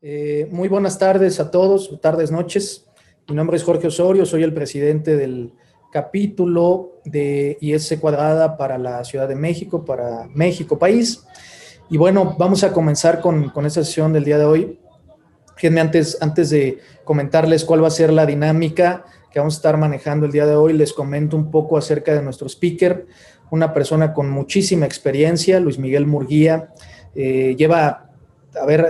Muy buenas tardes a todos, tardes, noches. Mi nombre es Jorge Osorio, soy el presidente del capítulo de IS Cuadrada para la Ciudad de México, para México País. Y bueno, vamos a comenzar con esta sesión del día de hoy. Fíjenme, antes de comentarles cuál va a ser la dinámica que vamos a estar manejando el día de hoy, les comento un poco acerca de nuestro speaker, una persona con muchísima experiencia, Luis Miguel Murguía. Lleva, a ver,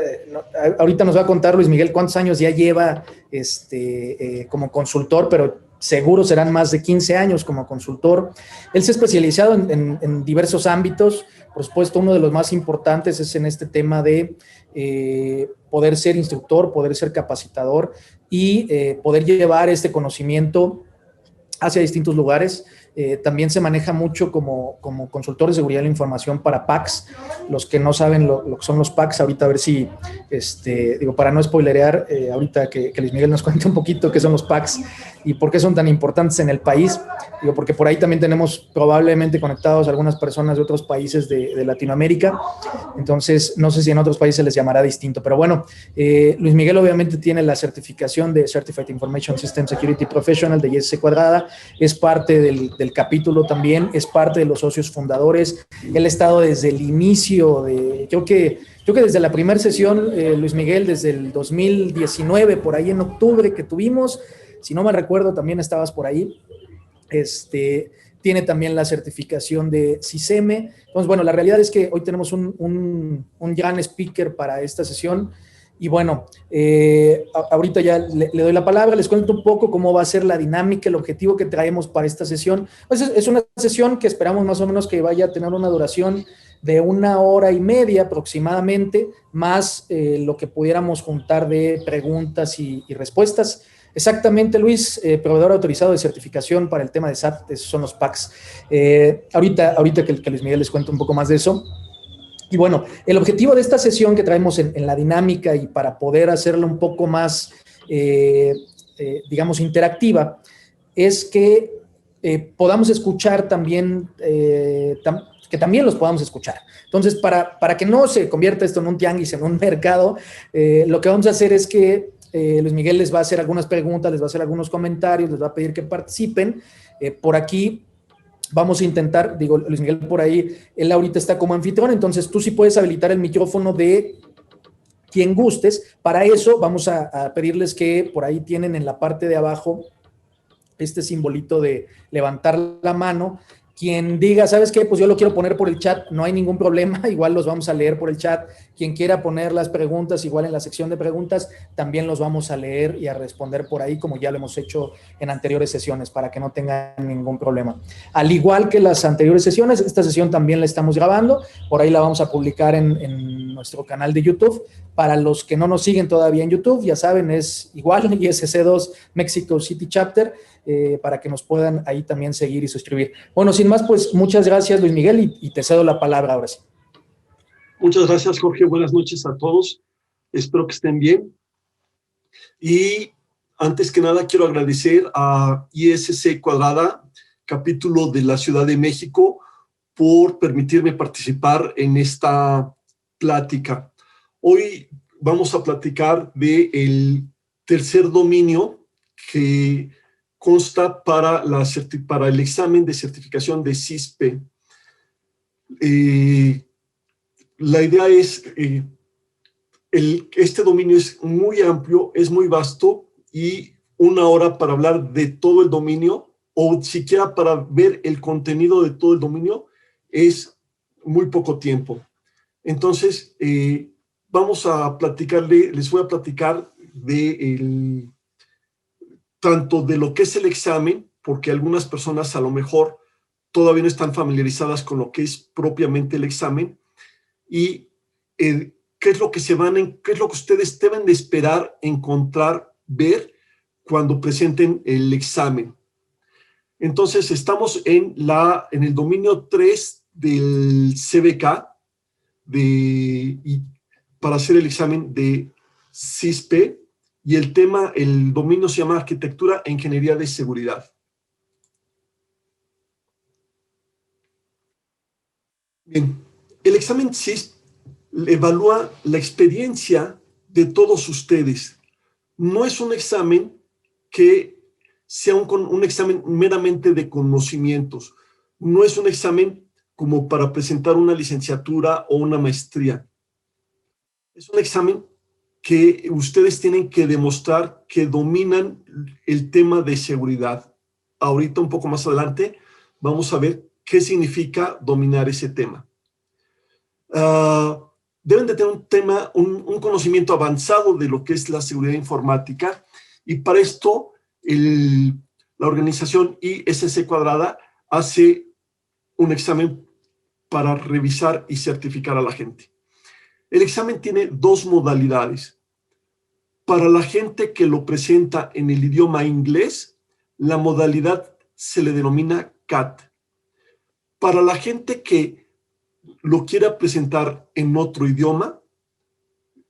ahorita nos va a contar Luis Miguel cuántos años ya lleva como consultor, pero seguro serán más de 15 años como consultor. Él se ha especializado en diversos ámbitos. Por supuesto, uno de los más importantes es en este tema de poder ser instructor, poder ser capacitador y poder llevar este conocimiento hacia distintos lugares. También se maneja mucho como consultor de seguridad de la información para PACs. Los que no saben lo que son los PACs, ahorita a ver si, digo, para no spoilerear, ahorita que Luis Miguel nos cuente un poquito qué son los PACs y por qué son tan importantes en el país. Digo, porque por ahí también tenemos probablemente conectados algunas personas de otros países de Latinoamérica. Entonces, no sé si en otros países les llamará distinto. Pero bueno, Luis Miguel obviamente tiene la certificación de Certified Information System Security Professional de ISC Cuadrada, es parte del capítulo también, es parte de los socios fundadores. Él ha estado desde el inicio de, creo que desde la primera sesión, Luis Miguel, desde el 2019, por ahí en octubre que tuvimos, si no mal recuerdo, también estabas por ahí. Tiene también la certificación de CISEME. Entonces, bueno, la realidad es que hoy tenemos un gran speaker para esta sesión. Y bueno, ahorita ya le doy la palabra, les cuento un poco cómo va a ser la dinámica, el objetivo que traemos para esta sesión. Pues es una sesión que esperamos más o menos que vaya a tener una duración de 1 hora y media aproximadamente, más lo que pudiéramos juntar de preguntas y respuestas. Exactamente, Luis, proveedor autorizado de certificación para el tema de SAT, esos son los PACs. Ahorita que Luis Miguel les cuento un poco más de eso. Y bueno, el objetivo de esta sesión que traemos en la dinámica y para poder hacerla un poco más, digamos, interactiva, es que podamos escuchar también, que también los podamos escuchar. Entonces, para que no se convierta esto en un tianguis, en un mercado, lo que vamos a hacer es que Luis Miguel les va a hacer algunas preguntas, les va a hacer algunos comentarios, les va a pedir que participen. Por aquí vamos a intentar, digo, Luis Miguel por ahí, él ahorita está como anfitrión, entonces tú sí puedes habilitar el micrófono de quien gustes. Para eso vamos a pedirles que por ahí tienen en la parte de abajo este simbolito de levantar la mano. Quien diga, ¿sabes qué? Pues yo lo quiero poner por el chat, no hay ningún problema, igual los vamos a leer por el chat. Quien quiera poner las preguntas, igual en la sección de preguntas, también los vamos a leer y a responder por ahí, como ya lo hemos hecho en anteriores sesiones, para que no tengan ningún problema. Al igual que las anteriores sesiones, esta sesión también la estamos grabando, por ahí la vamos a publicar en nuestro canal de YouTube. Para los que no nos siguen todavía en YouTube, ya saben, es igual, ISC2 Mexico City Chapter, para que nos puedan ahí también seguir y suscribir. Bueno, sin más, pues muchas gracias, Luis Miguel, y te cedo la palabra ahora sí. Muchas gracias, Jorge. Buenas noches a todos. Espero que estén bien. Y antes que nada, quiero agradecer a ISC Cuadrada, capítulo de la Ciudad de México, por permitirme participar en esta plática. Hoy vamos a platicar del tercer dominio que consta para el examen de certificación de CISP. La idea es, este dominio es muy amplio, es muy vasto, y 1 hora para hablar de todo el dominio, o siquiera para ver el contenido de todo el dominio, es muy poco tiempo. Entonces, vamos a platicarle, les voy a platicar tanto de lo que es el examen, porque algunas personas a lo mejor todavía no están familiarizadas con lo que es propiamente el examen, y qué es lo que qué es lo que ustedes deben de esperar, encontrar, ver cuando presenten el examen. Entonces, estamos en el dominio 3 del CBK para hacer el examen de CISP, y el dominio se llama Arquitectura e Ingeniería de Seguridad. Bien, el examen CISP evalúa la experiencia de todos ustedes. No es un examen que sea un examen meramente de conocimientos. No es un examen como para presentar una licenciatura o una maestría. Es un examen que ustedes tienen que demostrar que dominan el tema de seguridad. Ahorita, un poco más adelante, vamos a ver qué significa dominar ese tema. Deben de tener un conocimiento avanzado de lo que es la seguridad informática, y para esto la organización ISC Cuadrada hace un examen para revisar y certificar a la gente. El examen tiene dos modalidades. Para la gente que lo presenta en el idioma inglés, la modalidad se le denomina CAT. Para la gente que lo quiera presentar en otro idioma,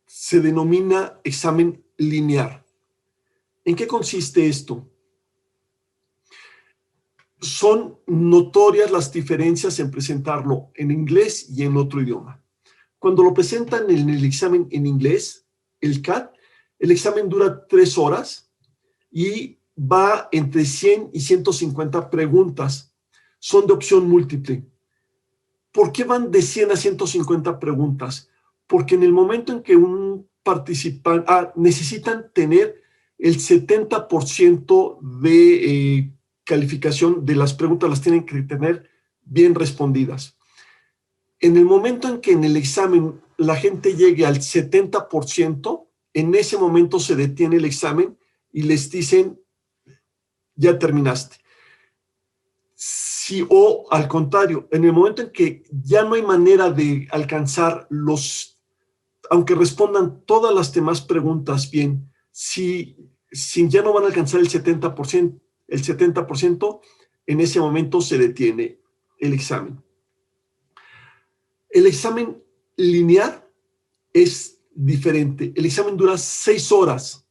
se denomina examen lineal. ¿En qué consiste esto? Son notorias las diferencias en presentarlo en inglés y en otro idioma. Cuando lo presentan en el examen en inglés, el CAT, el examen dura 3 horas y va entre 100 y 150 preguntas. Son de opción múltiple. ¿Por qué van de 100 a 150 preguntas? Porque en el momento en que un participante necesitan tener el 70% de calificación de las preguntas, las tienen que tener bien respondidas. En el momento en que en el examen la gente llegue al 70%, en ese momento se detiene el examen y les dicen, ya terminaste. Sí, o al contrario, en el momento en que ya no hay manera de alcanzar aunque respondan todas las demás preguntas bien, si ya no van a alcanzar el 70%, en ese momento se detiene el examen. El examen lineal es diferente. El examen dura 6 horas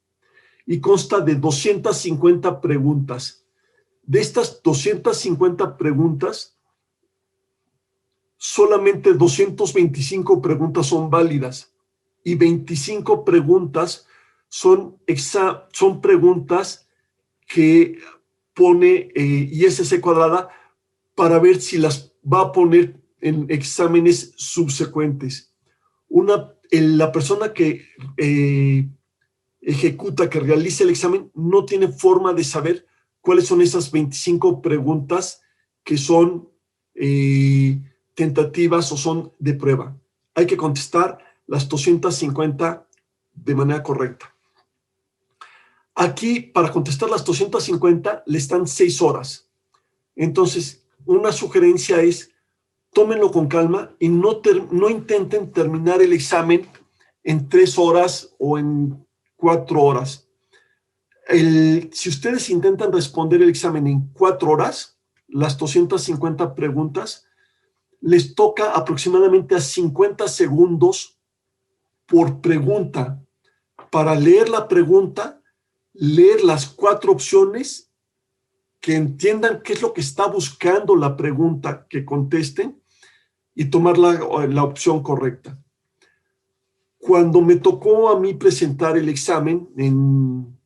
y consta de 250 preguntas. De estas 250 preguntas, solamente 225 preguntas son válidas y 25 preguntas son preguntas que pone ISC Cuadrada para ver si las va a poner en exámenes subsecuentes. La persona que ejecuta, que realiza el examen, no tiene forma de saber cuáles son esas 25 preguntas que son tentativas o son de prueba. Hay que contestar las 250 de manera correcta. Aquí, para contestar las 250, le están 6 horas. Entonces, una sugerencia es, tómenlo con calma y no intenten terminar el examen en 3 horas o en 4 horas. Si ustedes intentan responder el examen en 4 horas, las 250 preguntas, les toca aproximadamente a 50 segundos por pregunta para leer la pregunta, leer las 4 opciones, que entiendan qué es lo que está buscando la pregunta que contesten y tomar la opción correcta. Cuando me tocó a mí presentar el examen en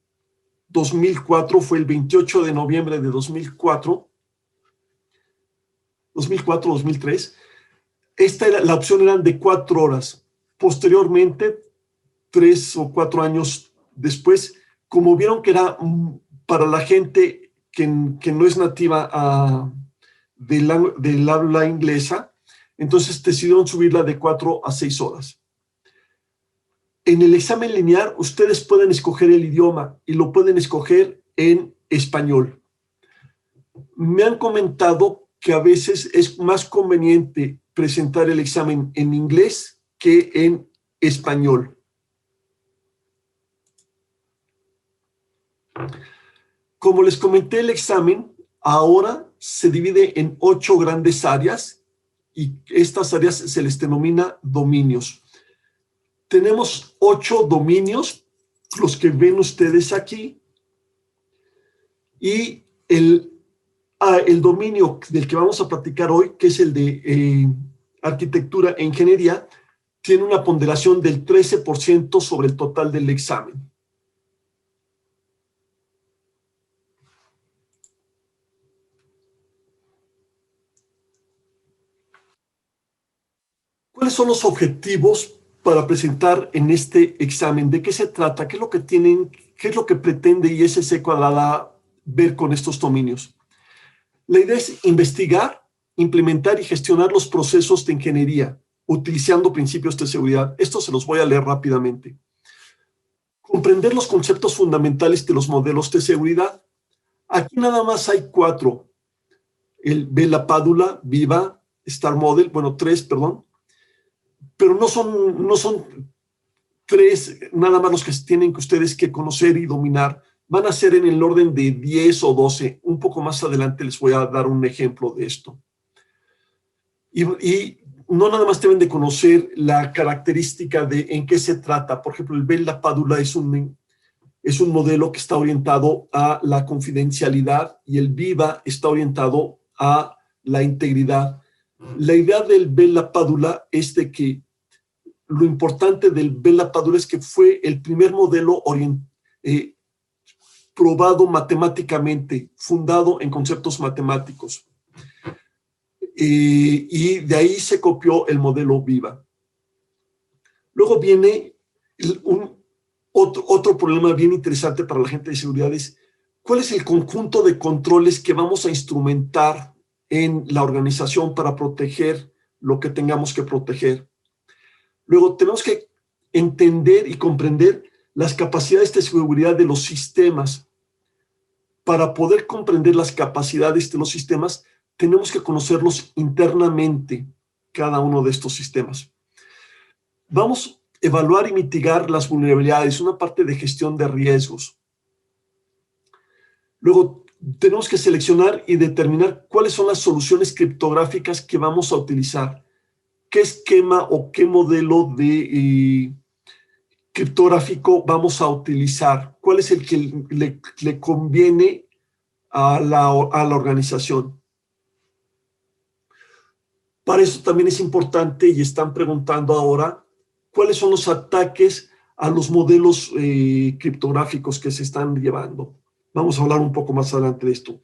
2004, fue el 28 de noviembre de 2003, la opción eran de 4 horas. Posteriormente, 3 o 4 años después, como vieron que era para la gente que no es nativa del habla inglesa, entonces decidieron subirla de 4 a 6 horas. En el examen lineal, ustedes pueden escoger el idioma y lo pueden escoger en español. Me han comentado que a veces es más conveniente presentar el examen en inglés que en español. Como les comenté, el examen ahora se divide en 8 grandes áreas y estas áreas se les denomina dominios. Tenemos 8 dominios, los que ven ustedes aquí, y el dominio del que vamos a platicar hoy, que es el de arquitectura e ingeniería, tiene una ponderación del 13% sobre el total del examen. ¿Cuáles son los objetivos para presentar en este examen? ¿De qué se trata? ¿Qué es lo que tienen, qué es lo que pretende ISC Cuadrada ver con estos dominios? La idea es investigar, implementar y gestionar los procesos de ingeniería utilizando principios de seguridad. Esto se los voy a leer rápidamente. Comprender los conceptos fundamentales de los modelos de seguridad. Aquí nada más hay 4. El Bella Padula, Viva, Star Model, bueno, 3, perdón. Pero no son 3 nada más los que tienen que ustedes que conocer y dominar. Van a ser en el orden de 10 o 12. Un poco más adelante les voy a dar un ejemplo de esto. Y no nada más deben de conocer la característica de en qué se trata. Por ejemplo, el Bella Padula es un modelo que está orientado a la confidencialidad y el Viva está orientado a la integridad. La idea del Bella Padula es de que lo importante del Bella Padula es que fue el primer modelo probado matemáticamente, fundado en conceptos matemáticos. Y de ahí se copió el modelo Viva. Luego viene otro problema bien interesante para la gente de seguridad es cuál es el conjunto de controles que vamos a instrumentar en la organización para proteger lo que tengamos que proteger. Luego tenemos que entender y comprender las capacidades de seguridad de los sistemas. Para poder comprender las capacidades de los sistemas, tenemos que conocerlos internamente, cada uno de estos sistemas. Vamos a evaluar y mitigar las vulnerabilidades, una parte de gestión de riesgos. Luego, tenemos que seleccionar y determinar cuáles son las soluciones criptográficas que vamos a utilizar. ¿Qué esquema o qué modelo de criptográfico vamos a utilizar? ¿Cuál es el que le conviene a la organización? Para eso también es importante, y están preguntando ahora, ¿cuáles son los ataques a los modelos criptográficos que se están llevando? Vamos a hablar un poco más adelante de esto.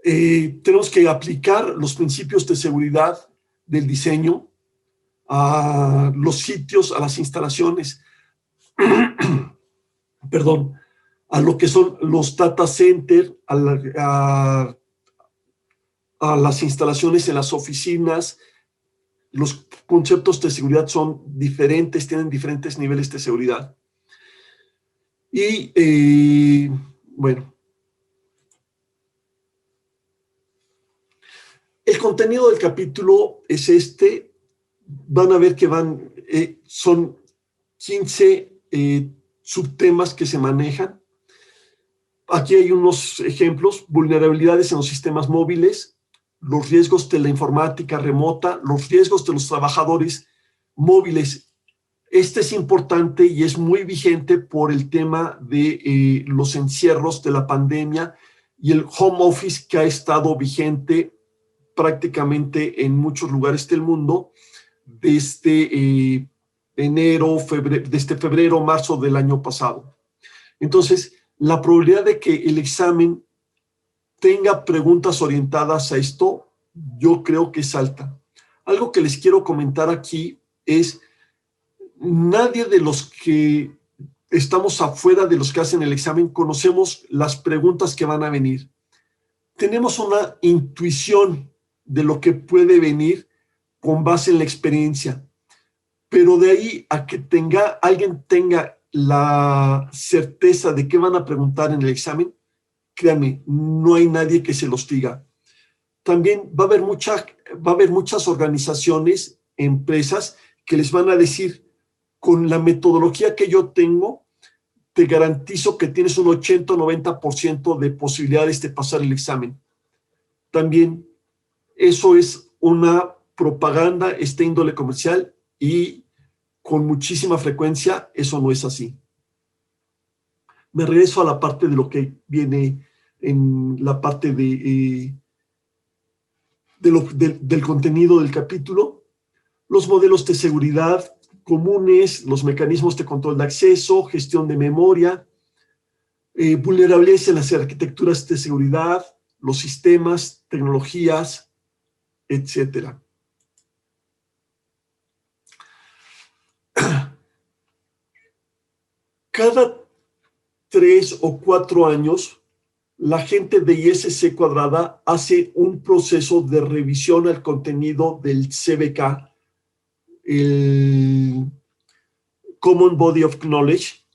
Tenemos que aplicar los principios de seguridad del diseño a los sitios, a las instalaciones, perdón, a lo que son los data centers, a las instalaciones en las oficinas. Los conceptos de seguridad son diferentes, tienen diferentes niveles de seguridad. Y, bueno, el contenido del capítulo es este. Van a ver que son 15 subtemas que se manejan. Aquí hay unos ejemplos: vulnerabilidades en los sistemas móviles, los riesgos de la informática remota, los riesgos de los trabajadores móviles. Este es importante y es muy vigente por el tema de los encierros de la pandemia y el home office que ha estado vigente prácticamente en muchos lugares del mundo desde desde febrero, marzo del año pasado. Entonces, la probabilidad de que el examen tenga preguntas orientadas a esto, yo creo que es alta. Algo que les quiero comentar aquí es, nadie de los que estamos afuera de los que hacen el examen conocemos las preguntas que van a venir. Tenemos una intuición de lo que puede venir con base en la experiencia, pero de ahí a que alguien tenga la certeza de qué van a preguntar en el examen, créanme, no hay nadie que se los diga. También va a haber muchas organizaciones, empresas, que les van a decir, con la metodología que yo tengo, te garantizo que tienes un 80 o 90% de posibilidades de pasar el examen. También eso es una propaganda, esta índole comercial, y con muchísima frecuencia eso no es así. Me regreso a la parte de lo que viene en la parte del contenido del capítulo. los modelos de seguridad comunes, los mecanismos de control de acceso, gestión de memoria, vulnerabilidades en las arquitecturas de seguridad, los sistemas, tecnologías, etcétera. Cada 3 o 4 años, la gente de ISC Cuadrada hace un proceso de revisión al contenido del CBK, el Common Body of Knowledge,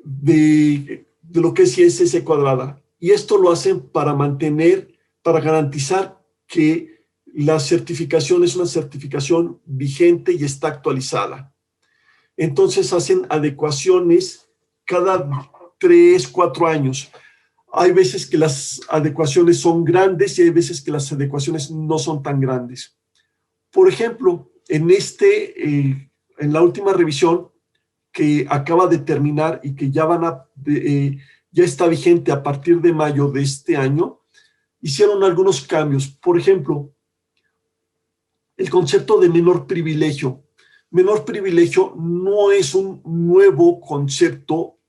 de lo que es ISC Cuadrada. Y esto lo hacen para garantizar que la certificación es una certificación vigente y está actualizada. Entonces hacen adecuaciones cada 3, 4 años. Hay veces que las adecuaciones son grandes y hay veces que las adecuaciones no son tan grandes. Por ejemplo, en la última revisión que acaba de terminar y que ya está vigente a partir de mayo de este año, hicieron algunos cambios. Por ejemplo, el concepto de menor privilegio. Menor privilegio no es un nuevo concepto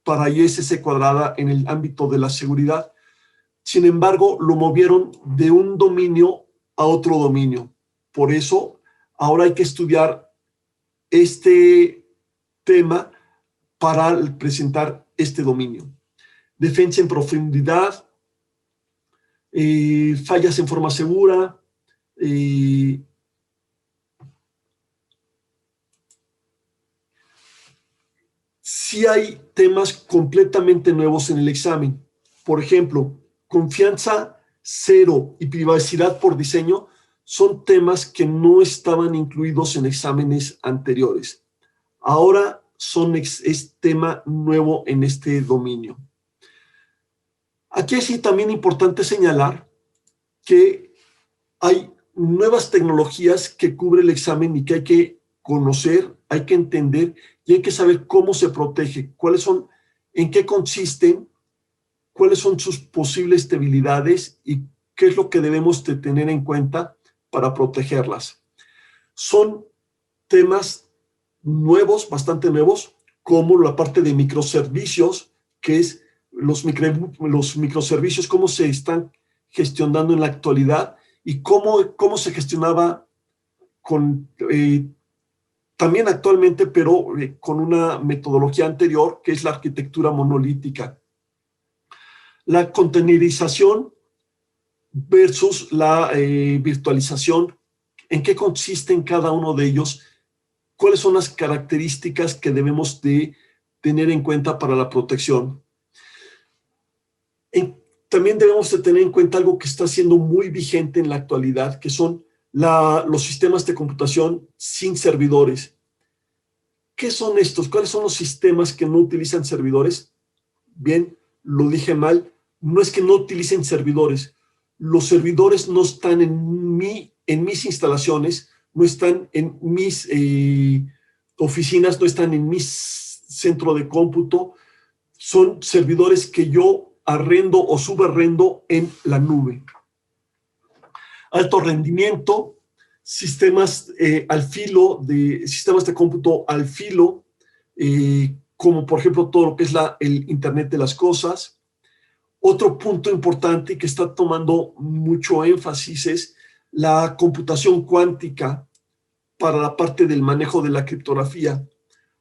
para ISC Cuadrada en el ámbito de la seguridad. Sin embargo, lo movieron de un dominio a otro dominio. Por eso, ahora hay que estudiar este tema para presentar este dominio. Defensa en profundidad, fallas en forma segura, sí hay temas completamente nuevos en el examen. Por ejemplo, confianza cero y privacidad por diseño son temas que no estaban incluidos en exámenes anteriores. Ahora es tema nuevo en este dominio. Aquí es sí también importante señalar que hay nuevas tecnologías que cubre el examen y que hay que conocer, hay que entender y hay que saber cómo se protege, en qué consisten, cuáles son sus posibles debilidades y qué es lo que debemos de tener en cuenta para protegerlas. Son temas nuevos, bastante nuevos, como la parte de microservicios, que es los microservicios, cómo se están gestionando en la actualidad y cómo se gestionaba también actualmente, pero con una metodología anterior, que es la arquitectura monolítica. La containerización versus la virtualización, ¿en qué consisten cada uno de ellos? ¿Cuáles son las características que debemos de tener en cuenta para la protección? También debemos de tener en cuenta algo que está siendo muy vigente en la actualidad, que son los sistemas de computación sin servidores. ¿Qué son estos? ¿Cuáles son los sistemas que no utilizan servidores? Bien, lo dije mal, no es que no utilicen servidores. Los servidores no están en mis instalaciones, no están en mis oficinas, no están en mi centro de cómputo. Son servidores que yo arrendo o subarrendo en la nube. Alto rendimiento, sistemas sistemas de cómputo al filo, como por ejemplo todo lo que es el Internet de las cosas. Otro punto importante que está tomando mucho énfasis es la computación cuántica para la parte del manejo de la criptografía.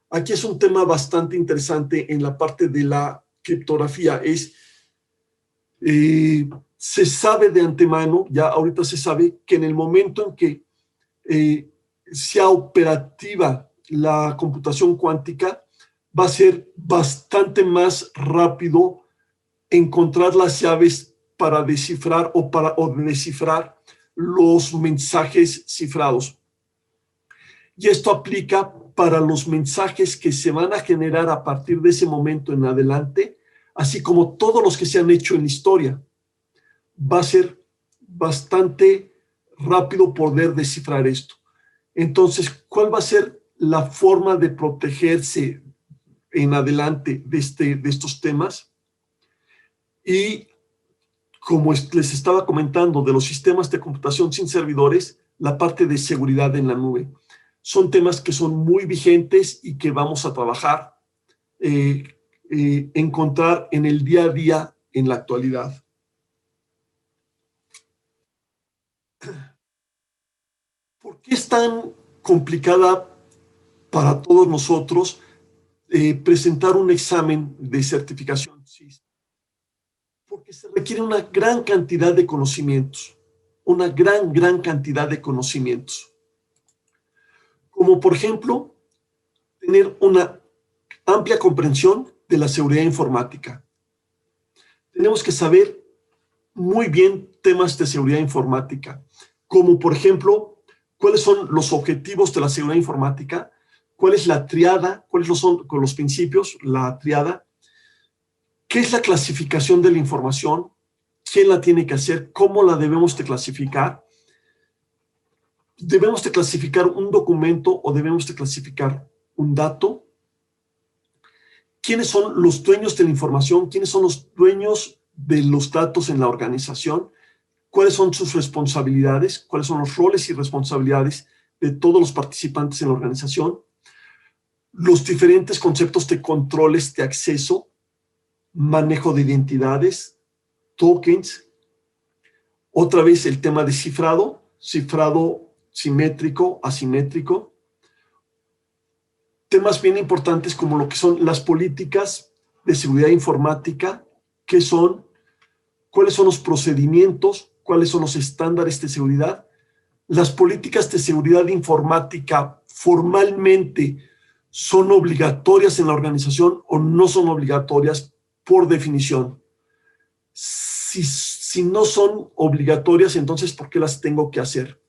Aquí es un tema bastante interesante en la parte de la criptografía. Se sabe de antemano, ya ahorita se sabe que en el momento en que sea operativa la computación cuántica, va a ser bastante más rápido encontrar las llaves para descifrar o descifrar los mensajes cifrados. Y esto aplica para los mensajes que se van a generar a partir de ese momento en adelante, así como todos los que se han hecho en la historia. Va a ser bastante rápido poder descifrar esto. Entonces, ¿cuál va a ser la forma de protegerse en adelante de estos temas? Y como les estaba comentando de los sistemas de computación sin servidores, la parte de seguridad en la nube. Son temas que son muy vigentes y que vamos a trabajar, encontrar en el día a día en la actualidad. ¿Por qué es tan complicada para todos nosotros presentar un examen de certificación CIS? Porque se requiere una gran cantidad de conocimientos, una gran cantidad de conocimientos. Como por ejemplo, tener una amplia comprensión de la seguridad informática. Tenemos que saber muy bien temas de seguridad informática, como por ejemplo, cuáles son los objetivos de la seguridad informática, cuál es la triada, cuáles son con los principios, la triada, qué es la clasificación de la información, quién la tiene que hacer, cómo la debemos de clasificar. ¿Debemos de clasificar un documento o debemos de clasificar un dato? ¿Quiénes son los dueños de la información? ¿Quiénes son los dueños de los datos en la organización? ¿Cuáles son sus responsabilidades? ¿Cuáles son los roles y responsabilidades de todos los participantes en la organización? Los diferentes conceptos de controles de acceso, manejo de identidades, tokens. Otra vez el tema de cifrado, cifrado simétrico, asimétrico. Temas bien importantes como lo que son las políticas de seguridad informática, qué son, cuáles son los procedimientos, cuáles son los estándares de seguridad. Las políticas de seguridad informática formalmente son obligatorias en la organización o no son obligatorias por definición. Si no son obligatorias, entonces ¿por qué las tengo que hacer?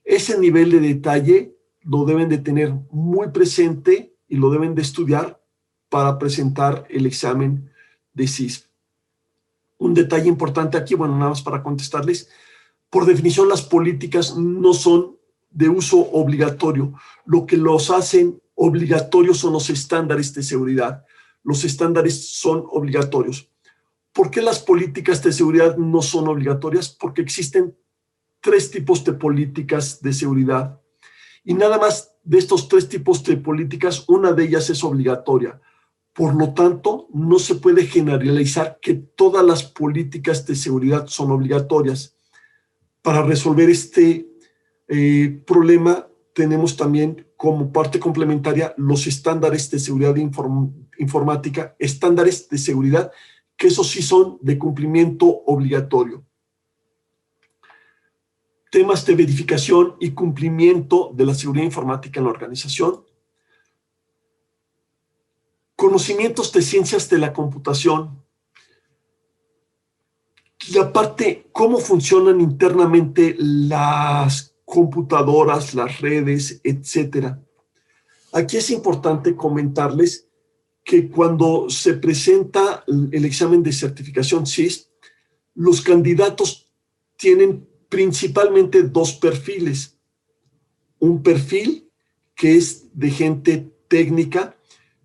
Ese nivel de detalle lo deben de tener muy presente y lo deben de estudiar para presentar el examen de CISP. Un detalle importante aquí, bueno, nada más para contestarles, por definición las políticas no son de uso obligatorio. Lo que los hacen obligatorios son los estándares de seguridad. Los estándares son obligatorios. ¿Por qué las políticas de seguridad no son obligatorias? Porque existen 3 tipos de políticas de seguridad. Y nada más de estos 3 tipos de políticas, una de ellas es obligatoria. Por lo tanto, no se puede generalizar que todas las políticas de seguridad son obligatorias. Para resolver este problema, tenemos también como parte complementaria los estándares de seguridad informática, estándares de seguridad, que esos sí son de cumplimiento obligatorio. Temas de verificación y cumplimiento de la seguridad informática en la organización. Conocimientos de ciencias de la computación. Y aparte, cómo funcionan internamente las computadoras, las redes, etcétera. Aquí es importante comentarles que cuando se presenta el examen de certificación CIS, los candidatos tienen principalmente 2 perfiles. Un perfil que es de gente técnica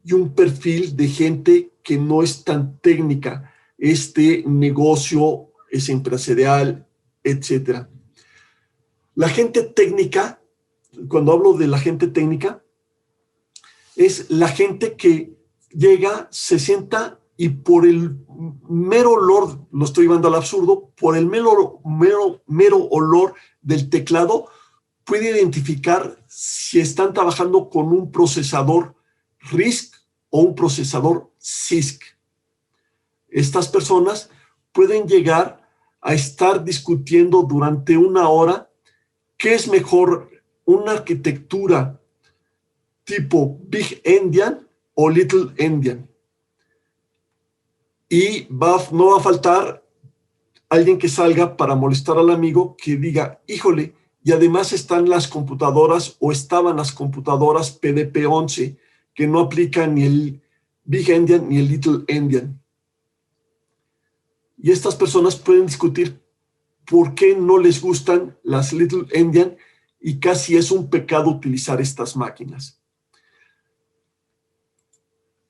y un perfil de gente que no es tan técnica, es de negocio, es empresarial, etc. La gente técnica, cuando hablo de la gente técnica, es la gente que llega, se sienta y por el mero olor, lo estoy llevando al absurdo, por el mero olor del teclado, puede identificar si están trabajando con un procesador RISC o un procesador CISC. Estas personas pueden llegar a estar discutiendo durante 1 hora qué es mejor, una arquitectura tipo Big Endian o Little Endian. Y no va a faltar alguien que salga para molestar al amigo que diga, híjole, y además están las computadoras o estaban las computadoras PDP-11 que no aplican ni el Big Endian ni el Little Endian. Y estas personas pueden discutir por qué no les gustan las Little Endian y casi es un pecado utilizar estas máquinas.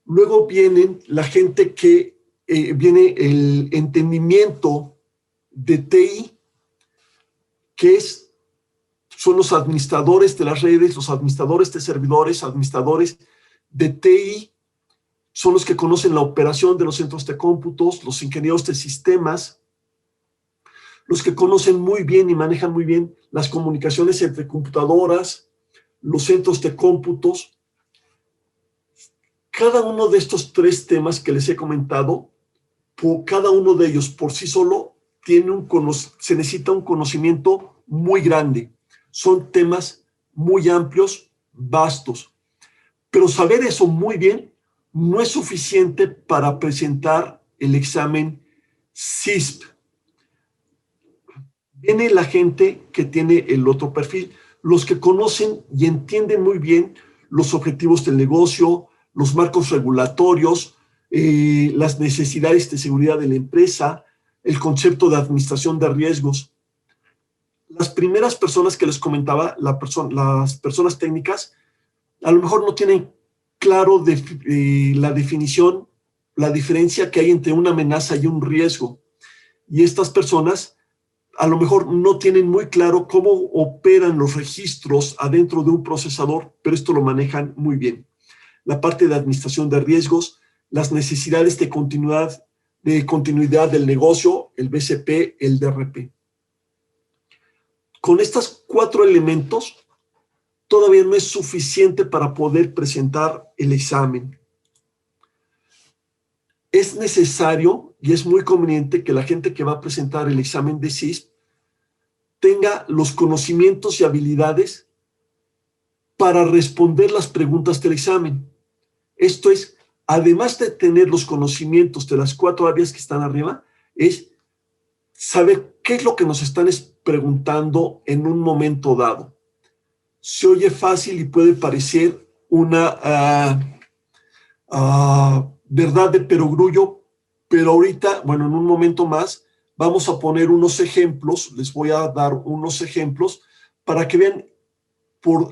Luego vienen la gente que viene el entendimiento de TI, que es son los administradores de las redes, los administradores de servidores, administradores de TI, son los que conocen la operación de los centros de cómputos, los ingenieros de sistemas, los que conocen muy bien y manejan muy bien las comunicaciones entre computadoras, los centros de cómputos. Cada uno de estos tres temas que les he comentado, cada uno de ellos por sí solo se necesita un conocimiento muy grande. Son temas muy amplios, vastos. Pero saber eso muy bien no es suficiente para presentar el examen CISP. Viene la gente que tiene el otro perfil, los que conocen y entienden muy bien los objetivos del negocio, los marcos regulatorios, las necesidades de seguridad de la empresa, el concepto de administración de riesgos. Las primeras personas que les comentaba, las personas técnicas, a lo mejor no tienen claro la definición, la diferencia que hay entre una amenaza y un riesgo. Y estas personas a lo mejor no tienen muy claro cómo operan los registros adentro de un procesador, pero esto lo manejan muy bien. La parte de administración de riesgos, las necesidades de continuidad del negocio, el BCP, el DRP. Con estos 4 elementos, todavía no es suficiente para poder presentar el examen. Es necesario y es muy conveniente que la gente que va a presentar el examen de CISP tenga los conocimientos y habilidades para responder las preguntas del examen. Esto es, además de tener los conocimientos de las 4 áreas que están arriba, es saber qué es lo que nos están preguntando en un momento dado. Se oye fácil y puede parecer una verdad de perogrullo, pero ahorita, bueno, en un momento más, vamos a poner unos ejemplos, les voy a dar unos ejemplos para que vean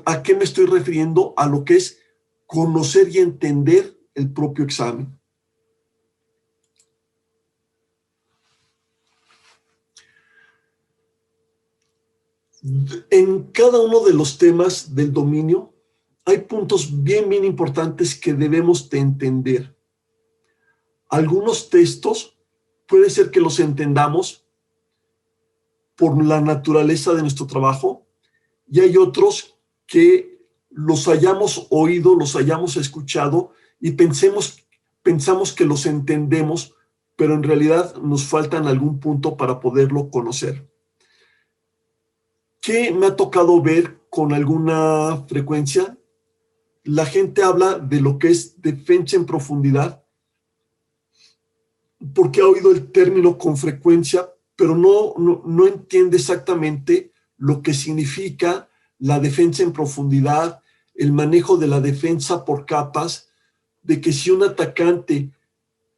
a qué me estoy refiriendo a lo que es conocer y entender el propio examen. En cada uno de los temas del dominio hay puntos bien importantes que debemos de entender. Algunos textos puede ser que los entendamos por la naturaleza de nuestro trabajo y hay otros que los hayamos oído, los hayamos escuchado y pensamos que los entendemos, pero en realidad nos falta en algún punto para poderlo conocer. ¿Qué me ha tocado ver con alguna frecuencia? La gente habla de lo que es defensa en profundidad, porque ha oído el término con frecuencia, pero no entiende exactamente lo que significa la defensa en profundidad, el manejo de la defensa por capas, de que si un atacante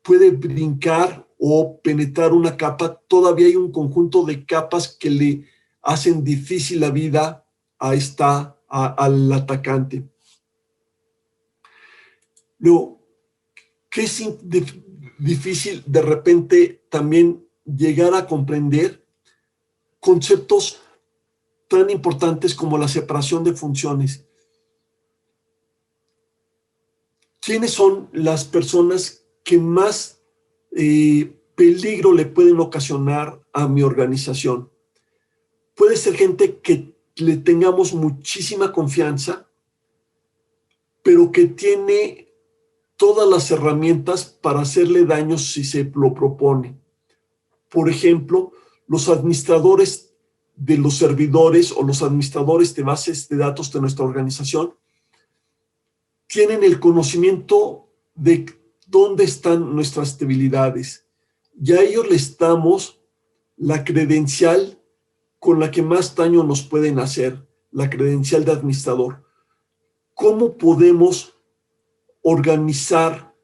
puede brincar o penetrar una capa, todavía hay un conjunto de capas que le hacen difícil la vida al atacante. Luego, ¿qué es difícil de repente también llegar a comprender? Conceptos tan importantes como la separación de funciones. ¿Quiénes son las personas que más peligro le pueden ocasionar a mi organización? Puede ser gente que le tengamos muchísima confianza, pero que tiene todas las herramientas para hacerle daño si se lo propone. Por ejemplo, los administradores de los servidores o los administradores de bases de datos de nuestra organización tienen el conocimiento de dónde están nuestras debilidades y a ellos les damos la credencial con la que más daño nos pueden hacer, la credencial de administrador. ¿Cómo podemos organizar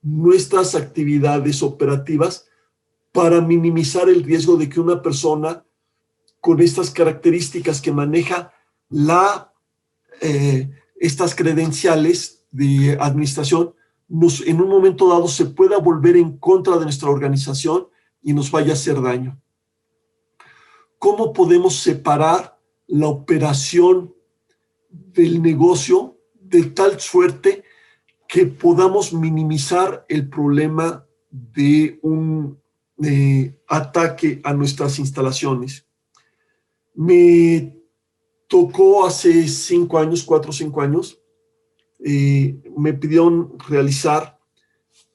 nuestras actividades operativas para minimizar el riesgo de que una persona con estas características que maneja estas credenciales de administración en un momento dado se pueda volver en contra de nuestra organización y nos vaya a hacer daño? ¿Cómo podemos separar la operación del negocio de tal suerte que podamos minimizar el problema de un ataque a nuestras instalaciones. Me tocó hace 5 años, 4 o 5 años, me pidieron realizar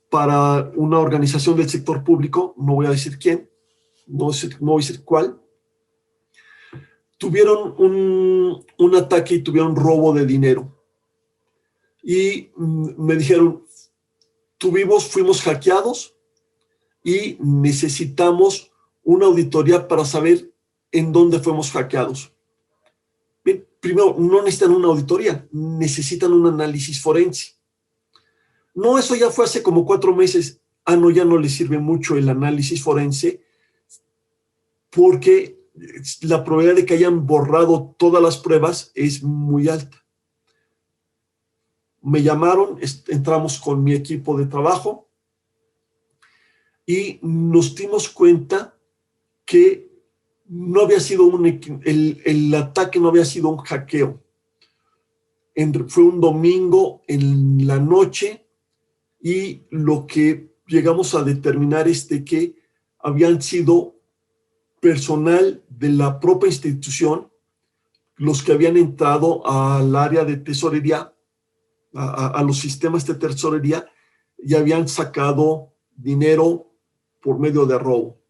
para una organización del sector público, no voy a decir quién, no voy a decir cuál, tuvieron un ataque y tuvieron robo de dinero. Y me dijeron, fuimos hackeados y necesitamos una auditoría para saber en dónde fuimos hackeados. Bien, primero, no necesitan una auditoría, necesitan un análisis forense. No, eso ya fue hace como 4 meses. No, ya no les sirve mucho el análisis forense porque la probabilidad de que hayan borrado todas las pruebas es muy alta. Me llamaron, entramos con mi equipo de trabajo y nos dimos cuenta que no había sido el ataque no había sido un hackeo. Fue un domingo en la noche y lo que llegamos a determinar es de que habían sido personal de la propia institución los que habían entrado al área de tesorería, a los sistemas de tesorería, y habían sacado dinero por medio de robo.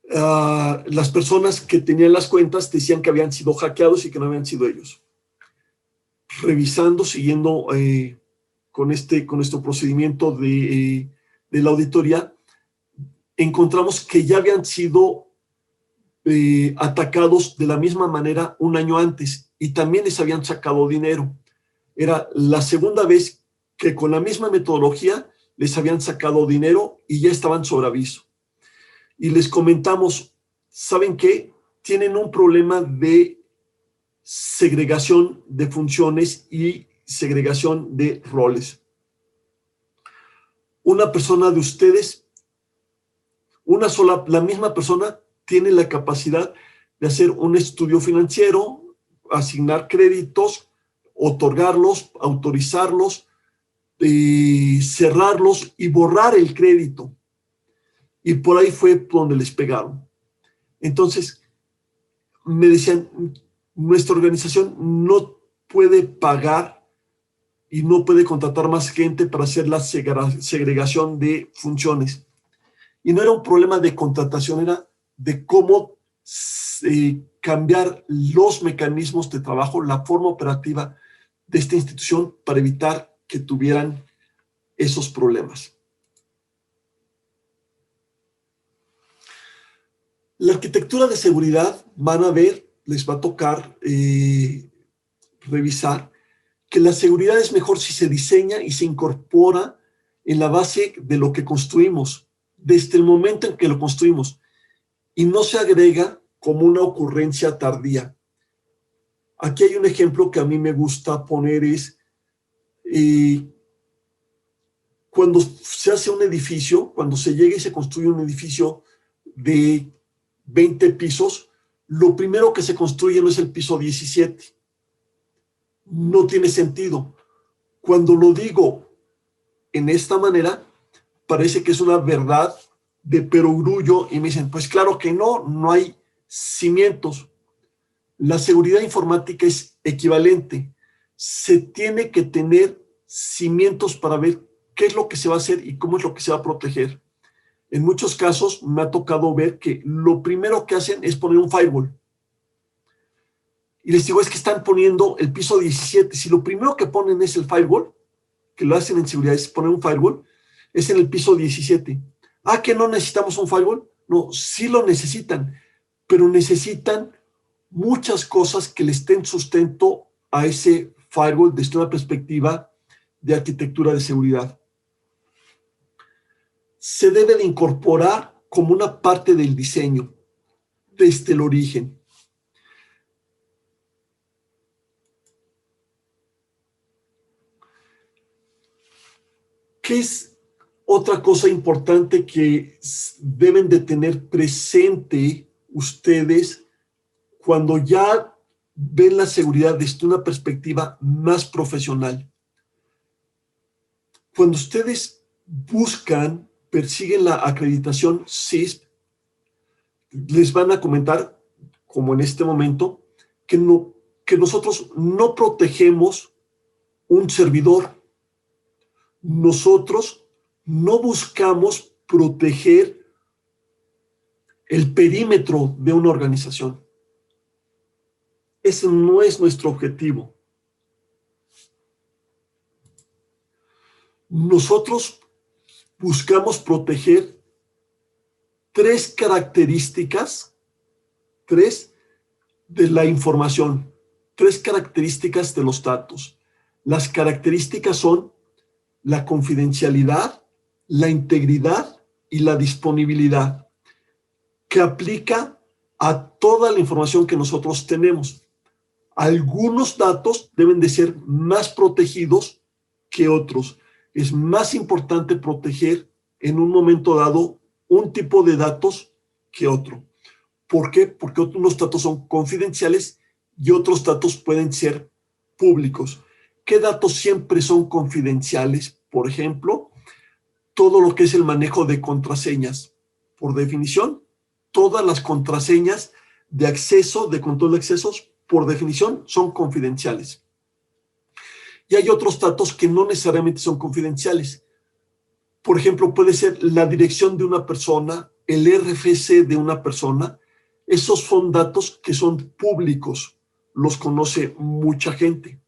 Las personas que tenían las cuentas decían que habían sido hackeados y que no habían sido ellos. Revisando, siguiendo con nuestro procedimiento de la auditoría, encontramos que ya habían sido atacados de la misma manera un año antes y también les habían sacado dinero. Era la segunda vez que con la misma metodología les habían sacado dinero y ya estaban sobre aviso. Y les comentamos, ¿saben qué? Tienen un problema de segregación de funciones y segregación de roles. Una persona de ustedes, la misma persona tiene la capacidad de hacer un estudio financiero, asignar créditos, otorgarlos, autorizarlos, cerrarlos y borrar el crédito. Y por ahí fue donde les pegaron. Entonces, me decían, nuestra organización no puede pagar y no puede contratar más gente para hacer la segregación de funciones. Y no era un problema de contratación, era de cómo cambiar los mecanismos de trabajo, la forma operativa de esta institución para evitar que tuvieran esos problemas. La arquitectura de seguridad, van a ver, les va a tocar revisar que la seguridad es mejor si se diseña y se incorpora en la base de lo que construimos, desde el momento en que lo construimos, y no se agrega como una ocurrencia tardía. Aquí hay un ejemplo que a mí me gusta poner, es cuando se hace un edificio, cuando se llega y se construye un edificio de 20 pisos, lo primero que se construye no es el piso 17. No tiene sentido. Cuando lo digo en esta manera, parece que es una verdad de perogrullo y me dicen, pues claro que no, no hay cimientos. La seguridad informática es equivalente. Se tiene que tener cimientos para ver qué es lo que se va a hacer y cómo es lo que se va a proteger. En muchos casos me ha tocado ver que lo primero que hacen es poner un firewall. Y les digo, es que están poniendo el piso 17. Si lo primero que ponen es el firewall, que lo hacen en seguridad es poner un firewall, es en el piso 17. ¿Que no necesitamos un firewall? No, sí lo necesitan, pero necesitan muchas cosas que les den sustento a ese firewall desde una perspectiva de arquitectura de seguridad. Se debe de incorporar como una parte del diseño desde el origen. ¿Qué es otra cosa importante que deben de tener presente ustedes cuando ya ven la seguridad desde una perspectiva más profesional. Cuando ustedes persiguen la acreditación CISP, les van a comentar, como en este momento, que nosotros no protegemos un servidor. Nosotros no buscamos proteger el perímetro de una organización. Ese no es nuestro objetivo. Nosotros buscamos proteger tres características, de la información, tres características de los datos. Las características son la confidencialidad, la integridad y la disponibilidad, que aplica a toda la información que nosotros tenemos. Algunos datos deben de ser más protegidos que otros. Es más importante proteger en un momento dado un tipo de datos que otro. ¿Por qué? Porque unos datos son confidenciales y otros datos pueden ser públicos. ¿Qué datos siempre son confidenciales? Por ejemplo, todo lo que es el manejo de contraseñas. Por definición, todas las contraseñas de acceso, de control de accesos, por definición, son confidenciales. Y hay otros datos que no necesariamente son confidenciales. Por ejemplo, puede ser la dirección de una persona, el RFC de una persona. Esos son datos que son públicos, los conoce mucha gente.